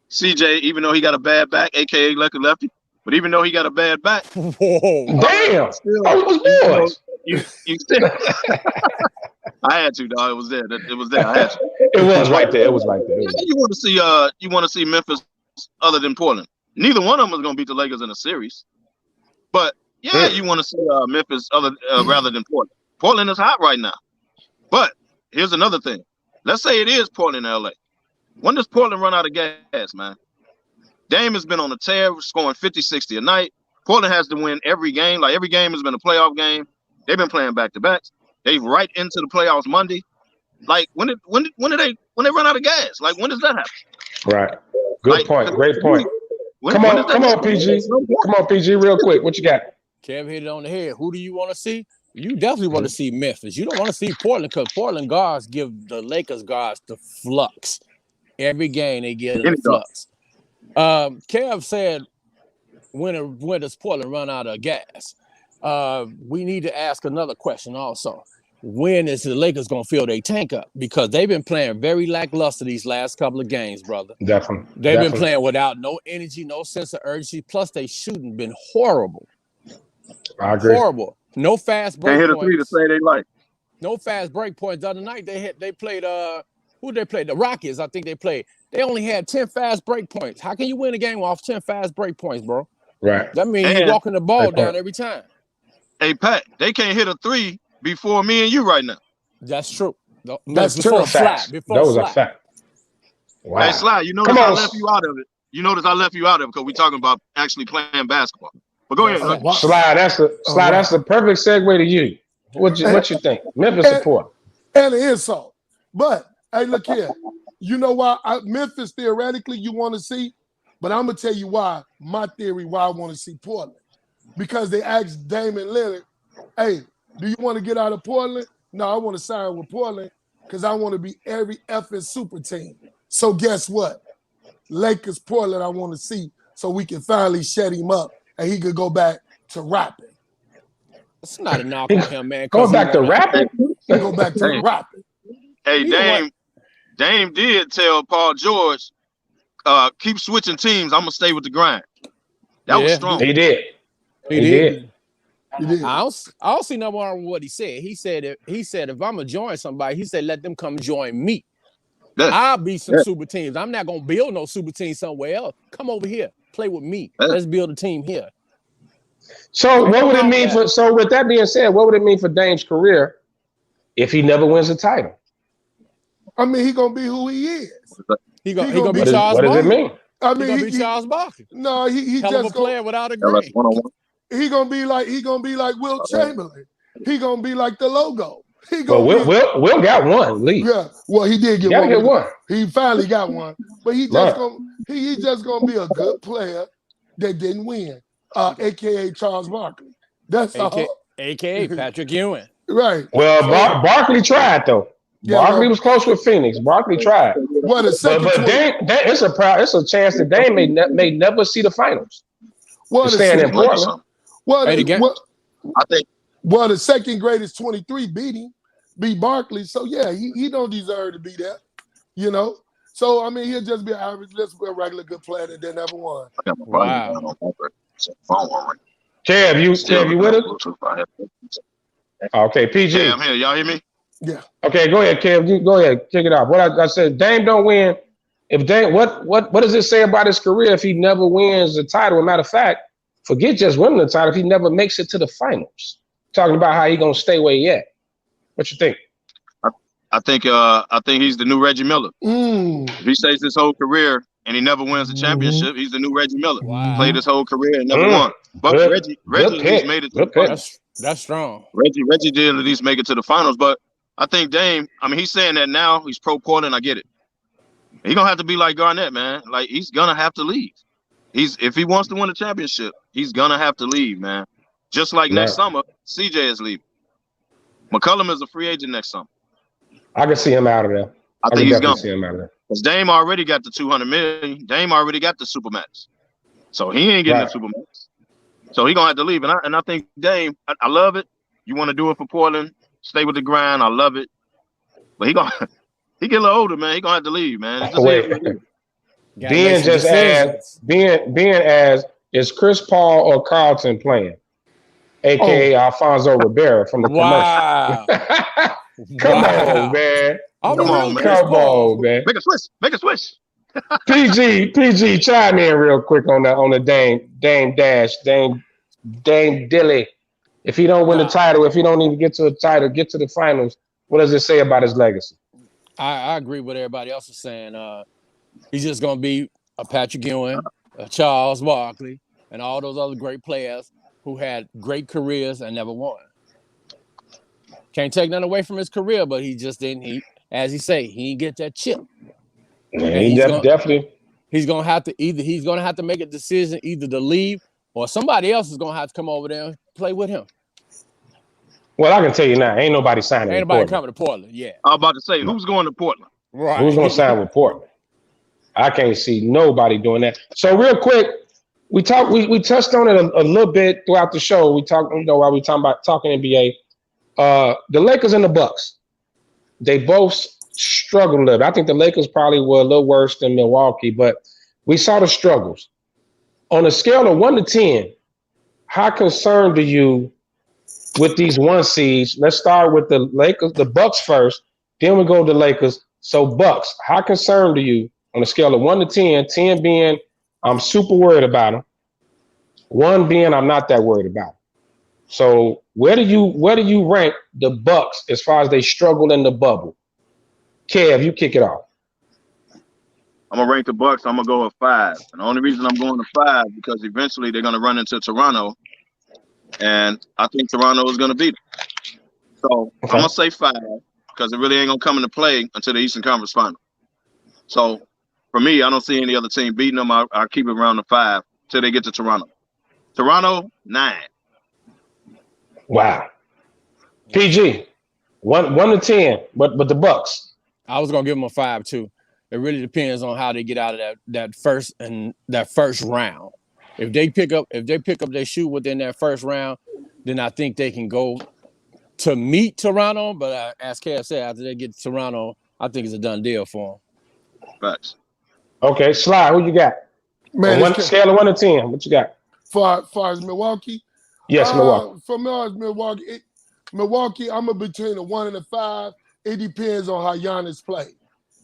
CJ, even though he got a bad back, aka Lefty. But even though he got a bad back, damn! It was boys. You still. I had to, dog. It was there. I had to. It was right there. You want to see Memphis other than Portland. Neither one of them is going to beat the Lakers in a series. But you want to see Memphis rather than Portland. Portland is hot right now. But here's another thing. Let's say it is Portland, LA. When does Portland run out of gas, man? Dame has been on a tear, scoring 50, 60 a night. Portland has to win every game. Like, every game has been a playoff game. They've been playing back-to-backs. They right into the playoffs Monday. Like, when they run out of gas? Like, when does that happen? Right. Good point. Great point. Come on, PG. Come on, PG, real quick. What you got? Kev hit it on the head. Who do you want to see? You definitely want to see Memphis. You don't want to see Portland because Portland guards give the Lakers guards the flux. Every game they get the flux. Kev said, when does Portland run out of gas? We need to ask another question also. When is the Lakers going to fill their tank up? Because they've been playing very lackluster these last couple of games, brother. Definitely. They've been playing without no energy, no sense of urgency. Plus, they shooting been horrible. I agree. Horrible. No fast break Can't hit a points. three to say they like. No fast break points. The other night they played who they played? The Rockets, I think they played. They only had 10 fast break points. How can you win a game off 10 fast break points, bro? Right. That means you're walking the ball down every time. Hey, Pat, they can't hit a three before me and you right now. That's true. That's before fact. Sly. Before Those Sly. are fact. Wow. Hey, Sly, you notice I left you out of it. You notice I left you out of it because we're talking about actually playing basketball. But go ahead. Sly, that's the perfect segue to you. What you think? Memphis support. And an insult. But, hey, look here. You know why Memphis theoretically you want to see? But I'm going to tell you why, my theory, why I want to see Portland. Because they asked Damian Lillard, hey, do you want to get out of Portland? No, I want to sign with Portland because I want to be every effing super team. So guess what? Lakers, Portland, I want to see so we can finally shut him up and he could go back to rapping. It's not a knock on him, man. Go back to rapping? Go back to rapping. Hey, Dame did tell Paul George, keep switching teams. I'm going to stay with the grind. That was strong. He did. He did. I don't see no more with what he said. He said if I'm gonna join somebody, he said let them come join me. I'll be some super teams. I'm not gonna build no super team somewhere else. Come over here, play with me. Let's build a team here. So what would it mean for? So with that being said, what would it mean for Dame's career if he never wins a title? I mean, he gonna be who he is. He gonna be Charles. What does it mean? I mean, he gonna be Charles Barkley. No, he hell just of a player without a grade. He gonna be like Will Chamberlain. He gonna be like the logo. Will got one lead. Yeah, well, he did get one. He finally got one, but he just gonna be a good player that didn't win. AKA Charles Barkley. That's AKA Patrick Ewing. Right. Well, Barkley tried though. Yeah, Barkley was close with Phoenix. Barkley tried. What a second. But it's a chance that Dame may never see the finals. Staying in Portland. The second greatest 23 beat Barkley. So yeah, he don't deserve to be there. You know. So I mean, he'll just be an average, a regular good player that they never won. Wow. Kev, you with us? Okay, PG. Yeah, I'm here. Y'all hear me? Yeah. Okay, go ahead, Kev. You go ahead, kick it off. What I said, Dame don't win. If Dame, what does it say about his career if he never wins the title? As a matter of fact, forget just winning the title if he never makes it to the finals. Talking about how he gonna stay where he at. What you think? I think he's the new Reggie Miller. If he stays his whole career and he never wins the championship, he's the new Reggie Miller. Wow. Played his whole career and never won. But Reggie at least made it to the finals. That's strong. Reggie did at least make it to the finals. But I think Dame, I mean, he's saying that now. He's pro Portland. I get it. He's gonna have to be like Garnett, man. Like he's gonna have to leave. If he wants to win a championship, he's gonna have to leave, man. Just like next summer, CJ is leaving. McCollum is a free agent next summer. I can see him out of there. I think he's gonna see him out of there. Because Dame already got the $200 million. Dame already got the Supermax. So he ain't getting the Supermax. So he's gonna have to leave. And I think Dame, I love it. You want to do it for Portland, stay with the grind. I love it. But he get a little older, man. He gonna have to leave, man. Being as is Chris Paul or Carlton playing? AKA Alfonso Ribeiro from the commercial. Come on, man. Come on, man. Make a switch. PG, chime in real quick on the Dame Dilly. If he don't win the title, if he don't even get to the title, get to the finals, what does it say about his legacy? I agree with everybody else is saying. He's just gonna be a Patrick Ewing, a Charles Barkley, and all those other great players who had great careers and never won. Can't take nothing away from his career, but he just didn't. As he say, he didn't get that chip. Definitely. He's gonna have to make a decision either to leave or somebody else is gonna have to come over there and play with him. Well, I can tell you now, ain't nobody signing. Ain't nobody coming to Portland. Yeah. I was about to say, who's going to Portland? Right. Who's going to sign with Portland? I can't see nobody doing that. So real quick, we touched on it a little bit throughout the show. We talked, while we talking NBA. The Lakers and the Bucks, they both struggled a little. I think the Lakers probably were a little worse than Milwaukee, but we saw the struggles. On a scale of 1 to 10, how concerned are you with these 1 seeds? Let's start with the Lakers, the Bucks first, then we go to the Lakers. So Bucks, how concerned are you on a scale of 1 to 10, 10 being I'm super worried about them, 1 being I'm not that worried about them. So where do you rank the Bucks as far as they struggle in the bubble? Kev, you kick it off. I'm gonna rank the Bucks. I'm gonna go with 5, and the only reason I'm going to 5 because eventually they're gonna run into Toronto, and I think Toronto is gonna beat them. So I'm gonna say 5 because it really ain't gonna come into play until the Eastern Conference Final. So for me, I don't see any other team beating them. I'll keep it around the 5 till they get to Toronto. Toronto 9. Wow. PG, 1 to 10, but the Bucks. I was gonna give them a 5 too. It really depends on how they get out of that first round. If they pick up their shoe within that first round, then I think they can go to meet Toronto. But as Kev said, after they get to Toronto, I think it's a done deal for them. Facts. Okay, Sly, who you got? Man, on scale of 1 to 10, what you got? Far as Milwaukee? Yes, Milwaukee. For me, as Milwaukee, I'm between a 1 and a 5. It depends on how Giannis play.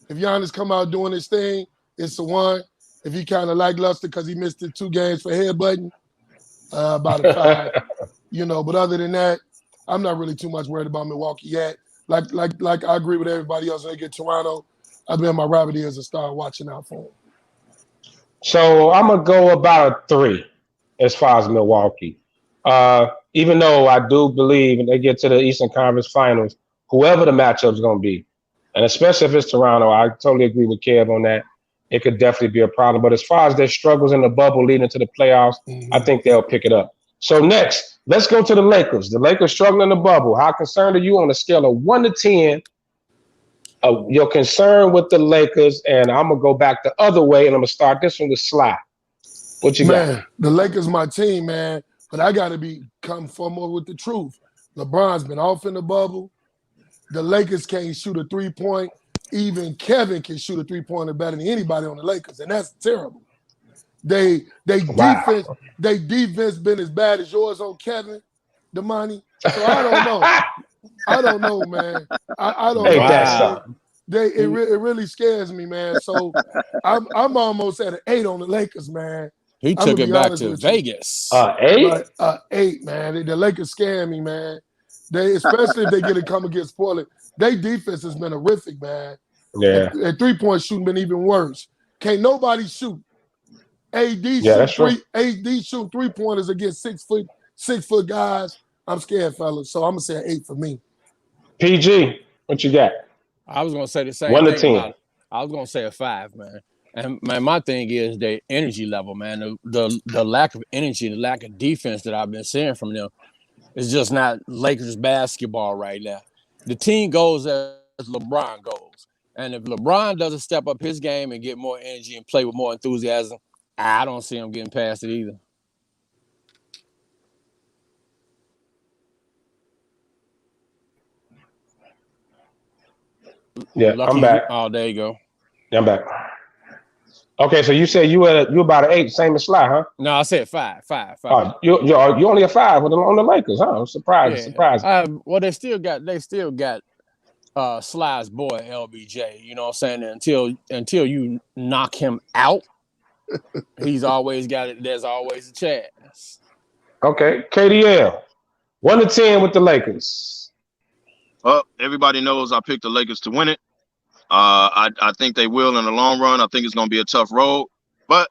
If Giannis come out doing his thing, it's a 1. If he kind of lackluster because he missed the 2 games for headbutting, about a 5. But other than that, I'm not really too much worried about Milwaukee yet. Like I agree with everybody else when they get Toronto. I've been in my rabbit ears and start watching out for them. So I'm gonna go about a 3 as far as Milwaukee. Even though I do believe when they get to the Eastern Conference Finals, whoever the matchup's gonna be, and especially if it's Toronto, I totally agree with Kev on that. It could definitely be a problem. But as far as their struggles in the bubble leading to the playoffs, I think they'll pick it up. So next, let's go to the Lakers. The Lakers struggling in the bubble. How concerned are you on a scale of 1 to 10? Your concern with the Lakers, and I'm gonna go back the other way, and I'm gonna start this one with Sly. What you got? Man, the Lakers my team, man. But I gotta come forward with the truth. LeBron's been off in the bubble. The Lakers can't shoot a 3-point. Even Kevin can shoot a 3-pointer better than anybody on the Lakers, and that's terrible. They defense been as bad as yours on Kevin, Damani. So I don't know, man. I don't know. It really scares me, man. So I'm almost at an 8 on the Lakers, man. He took it back to Vegas. 8? 8, man. The Lakers scare me, man. Especially if they get to come against Portland. Their defense has been horrific, man. Yeah. And 3-point shooting been even worse. Can't nobody shoot. AD shoot 3-pointers against 6 foot guys. I'm scared, fellas. So I'm gonna say an 8 for me. PG, what you got? I was gonna say the same. 1 to 10. I was gonna say a 5, man. And man, my thing is the energy level, man. The lack of energy, the lack of defense that I've been seeing from them is just not Lakers basketball right now. The team goes as LeBron goes. And if LeBron doesn't step up his game and get more energy and play with more enthusiasm, I don't see him getting past it either. Yeah, I'm back. Oh, there you go. Yeah, I'm back. Okay, so you said you about an 8, same as Sly, huh? No, I said 5. Oh, you only a 5 on the Lakers, huh? I'm surprised. Well, they still got Sly's boy LBJ. You know what I'm saying? Until you knock him out, he's always got it. There's always a chance. Okay, KDL, 1 to 10 with the Lakers. Well, everybody knows I picked the Lakers to win it. I think they will in the long run. I think it's going to be a tough road. But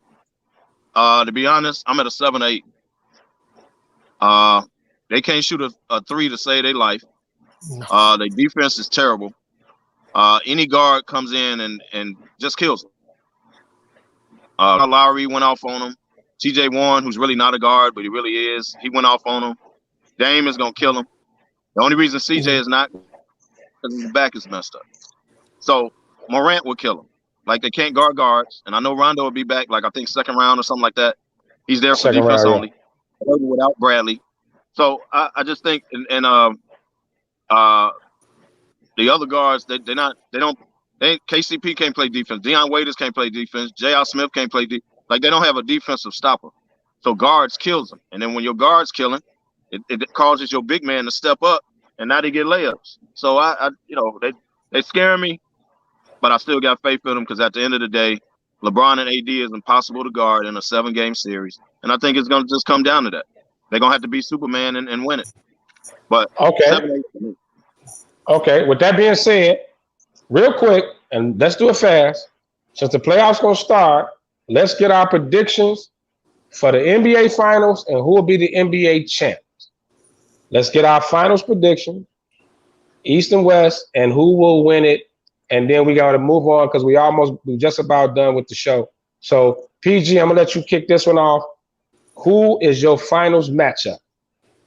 to be honest, I'm at a 7 or 8. They can't shoot a 3 to save their life. Their defense is terrible. Any guard comes in and just kills them. Lowry went off on him. TJ Warren, who's really not a guard, but he really is, he went off on him. Dame is going to kill him. The only reason CJ is not because his back is messed up. So Morant will kill him. Like they can't guard guards, and I know Rondo will be back. Like I think second round or something like that. He's there for Second defense round, only, without Bradley. So I just think, and the other guards KCP can't play defense. Deion Waiters can't play defense. J.R. Smith can't play defense. Like they don't have a defensive stopper. So guards kills them. And then when your guards killing, it causes your big man to step up, and now they get layups. So they scare me, but I still got faith in them because at the end of the day, LeBron and AD is impossible to guard in a 7-game series. And I think it's going to just come down to that. They're going to have to be Superman and win it. But Okay. With that being said, real quick, and let's do it fast. Since the playoffs going to start, let's get our predictions for the NBA Finals and who will be the NBA champs. Let's get our finals prediction, East and West, and who will win it. And then we got to move on because we just about done with the show. So, PG, I'm going to let you kick this one off. Who is your finals matchup?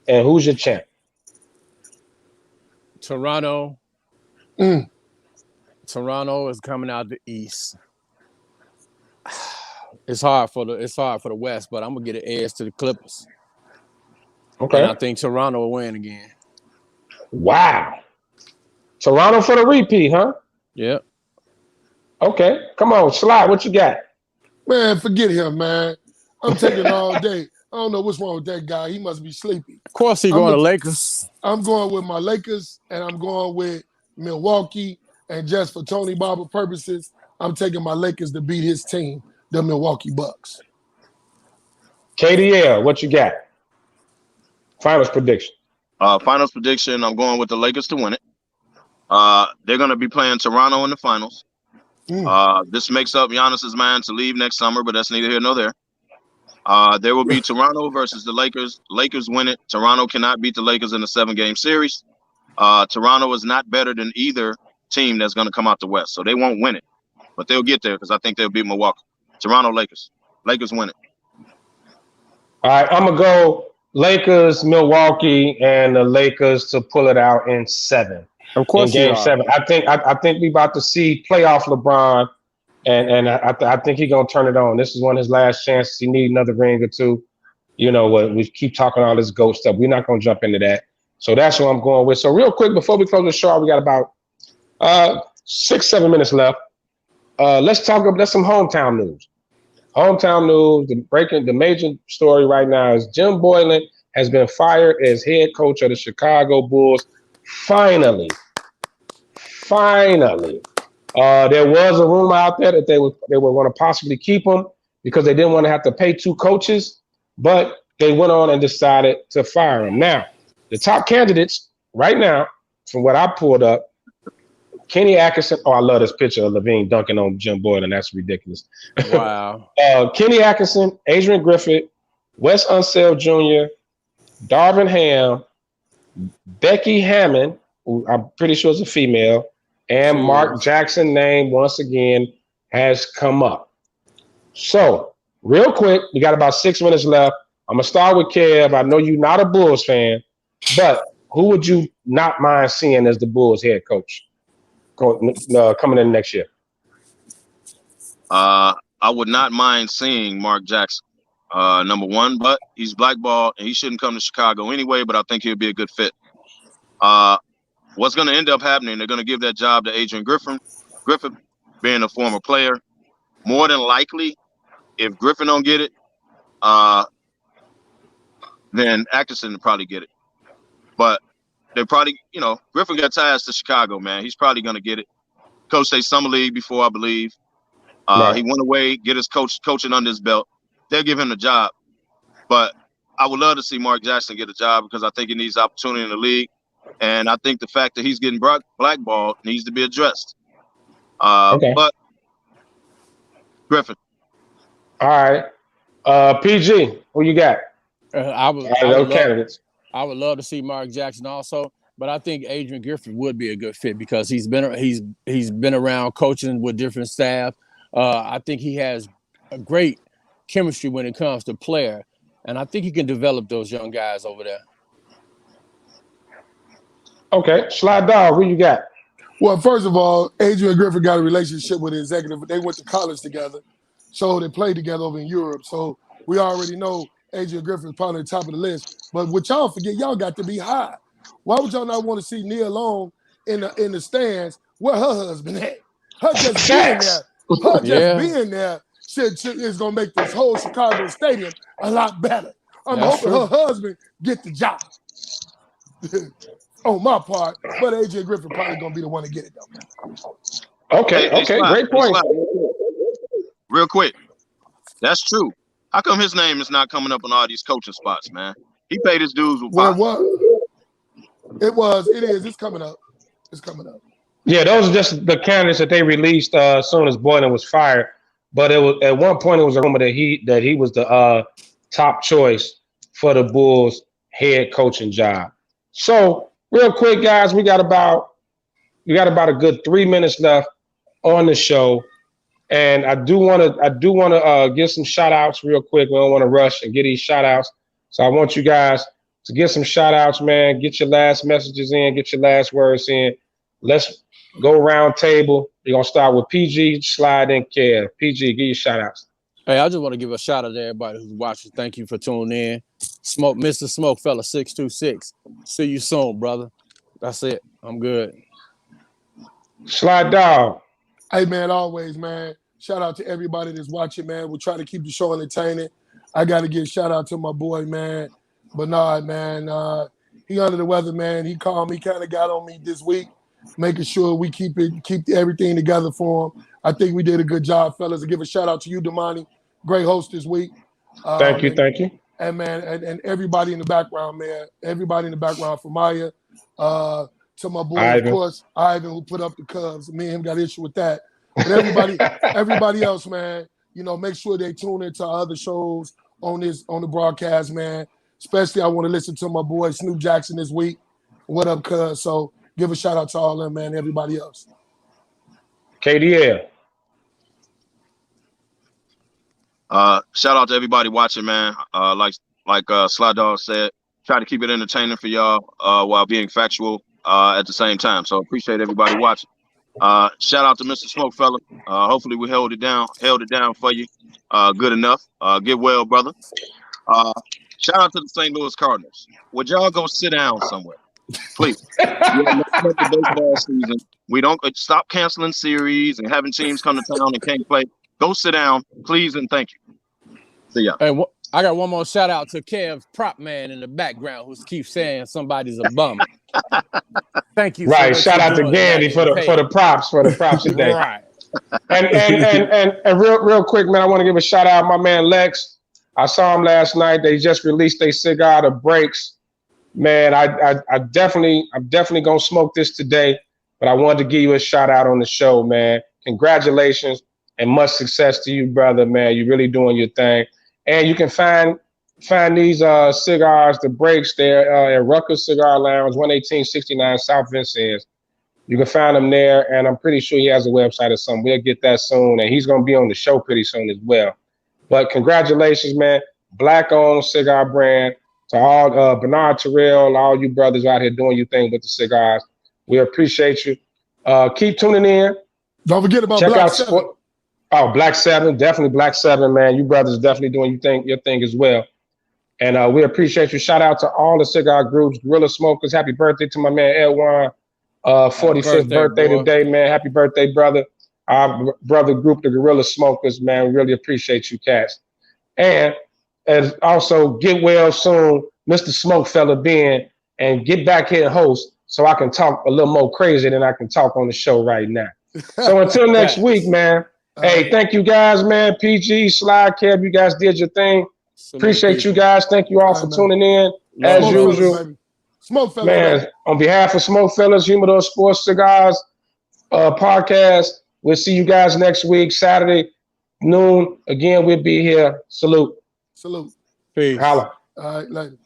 And who's your champ? Toronto. Toronto is coming out the East. It's hard for the West, but I'm gonna get an edge to the Clippers. Okay. And I think Toronto will win again. Wow. Toronto for the repeat, huh? Yep. Okay. Come on, Sly, what you got? Man, forget him, man. I'm taking all day. I don't know what's wrong with that guy. He must be sleepy. Of course, he's going to Lakers. I'm going with my Lakers, and I'm going with Milwaukee. And just for Tony Barber purposes, I'm taking my Lakers to beat his team, the Milwaukee Bucks. KDL, what you got? Finals prediction. Finals prediction, I'm going with the Lakers to win it. They're going to be playing Toronto in the finals. This makes up Giannis's mind to leave next summer, but that's neither here nor there. There will be Toronto versus the Lakers. Lakers win it. Toronto cannot beat the Lakers in a 7-game series. Toronto is not better than either team that's going to come out the West, so they won't win it. But they'll get there because I think they'll beat Milwaukee. Toronto, Lakers. Lakers win it. All right, I'm going to go Lakers, Milwaukee, and the Lakers to pull it out in 7. Of course, in Game 7. I think we about to see playoff LeBron, and I think he's gonna turn it on. This is one of his last chances. He need another ring or two. You know what? We keep talking all this GOAT stuff. We're not gonna jump into that. So that's what I'm going with. So real quick before we close the show, we got about 6-7 minutes left. Let's talk about some hometown news. Hometown news. The major story right now is Jim Boylan has been fired as head coach of the Chicago Bulls. Finally. There was a rumor out there that they were going to possibly keep him because they didn't want to have to pay 2 coaches, but they went on and decided to fire him. Now, the top candidates right now, from what I pulled up, Kenny Atkinson. Oh, I love this picture of Levine dunking on Jim Boylan. That's ridiculous. Wow. Kenny Atkinson, Adrian Griffith, Wes Unseld Jr., Darvin Ham, Becky Hammond, who I'm pretty sure is a female, and Mark Jackson name once again has come up. So, real quick, we got about 6 minutes left. I'm going to start with Kev. I know you're not a Bulls fan, but who would you not mind seeing as the Bulls head coach coming in next year? I would not mind seeing Mark Jackson, number one, but he's blackballed and he shouldn't come to Chicago anyway, but I think he'll be a good fit. What's going to end up happening, they're going to give that job to Adrian Griffith being a former player. More than likely, if Griffin don't get it, then Atkinson will probably get it. But they probably, Griffin got ties to Chicago, man. He's probably going to get it. Coached a summer league before, I believe. Right. He went away, get his coaching under his belt. They'll give him the job. But I would love to see Mark Jackson get a job because I think he needs opportunity in the league. And I think the fact that he's getting blackballed needs to be addressed. Okay. But Griffin. All right. PG, who you got? I would love to see Mark Jackson also, but I think Adrian Griffith would be a good fit because he's been around coaching with different staff. I think he has a great chemistry when it comes to player, and I think he can develop those young guys over there. Okay, Slide Dog, who you got? Well, first of all, Adrian Griffin got a relationship with the executive. They went to college together, so they played together over in Europe. So we already know Adrian Griffin's probably the top of the list. But what y'all forget, y'all got to be high. Why would y'all not want to see Nia Long in the stands where her husband at? Her just being there, is gonna make this whole Chicago stadium a lot better. I'm hoping her husband get the job. On my part, but AJ Griffin probably gonna be the one to get it though. Okay, great point. Real quick, that's true. How come his name is not coming up on all these coaching spots, man? He paid his dues with Well, it is. It's coming up. Yeah, those are just the candidates that they released as soon as Boylan was fired. But it was at one point it was a rumor that he was the top choice for the Bulls head coaching job. So real quick, guys, we got about a good 3 minutes left on the show, and I do want to give some shout outs real quick. We don't want to rush and get these shout outs, so I want you guys to get some shout outs, man. Get your last messages in, get your last words in. Let's go round table. We're gonna start with PG, Slide, and Kev. PG, give your shout outs. Hey, I just want to give a shout out to everybody who's watching. Thank you for tuning in. Mr. Smokefella 626. See you soon, brother. That's it. I'm good. Slide Dog. Hey man, always, man. Shout out to everybody that's watching, man. We'll try to keep the show entertaining. I gotta give a shout out to my boy, man. Bernard, man. He under the weather, man. He called me, kind of got on me this week, making sure we keep everything together for him. I think we did a good job, fellas. To give a shout out to you, Damani. Great host this week. Thank you. And man, and everybody in the background, man. Everybody in the background, from Maya, to my boy, Ivan. Of course, Ivan, who put up the Cubs. Me and him got an issue with that. But everybody else, man, make sure they tune into our other shows on the broadcast, man. Especially I want to listen to my boy Snoop Jackson this week. What up, Cuz? So give a shout out to all them, man, everybody else. KDL. Shout out to everybody watching, man. Like Sly Dog said, try to keep it entertaining for y'all while being factual at the same time. So appreciate everybody watching. Shout out to Mr. Smokefella. Hopefully we held it down for you. Good enough. Get well, brother. Shout out to the St. Louis Cardinals. Would y'all go sit down somewhere? Please. We don't stop canceling series and having teams come to town and can't play. Go sit down, please, and thank you. See ya. Hey, I got one more shout out to Kev Prop Man in the background who keeps saying somebody's a bum. Thank you. Right. Shout out to Gandy for the props today. Right. And real quick, man, I want to give a shout out my man Lex. I saw him last night. They just released a cigar, the Breaks. Man, I'm definitely gonna smoke this today. But I wanted to give you a shout out on the show, man. Congratulations and much success to you, brother, man. You're really doing your thing. And you can find these cigars, the Breaks, there at Rucker's Cigar Lounge, 11869 South Vincennes. You can find them there, and I'm pretty sure he has a website or something. We'll get that soon, and he's going to be on the show pretty soon as well. But congratulations, man. Black-owned cigar brand. To all Bernard Terrell, all you brothers out here doing your thing with the cigars. We appreciate you. Keep tuning in. Don't forget about Black 7. Black 7, definitely Black 7, man. You brothers definitely doing your thing as well. And we appreciate you. Shout out to all the cigar groups, Guerrilla Smokers. Happy birthday to my man Elwan. 45th birthday today, man. Happy birthday, brother. Our brother group, the Guerrilla Smokers, man. We really appreciate you, cats. And also get well soon, Mr. Smokefella Ben, and get back here and host so I can talk a little more crazy than I can talk on the show right now. So until next week, man. Hey, thank you guys, man. PG, Slide, Kev, you guys did your thing. Appreciate you guys. Thank you all for tuning in. As usual. SmokeFellas, man, on behalf of SmokeFellas, Humidor Sports Cigars podcast, we'll see you guys next week, Saturday, noon. Again, we'll be here. Salute. Salute. Peace. Holla. All right, later.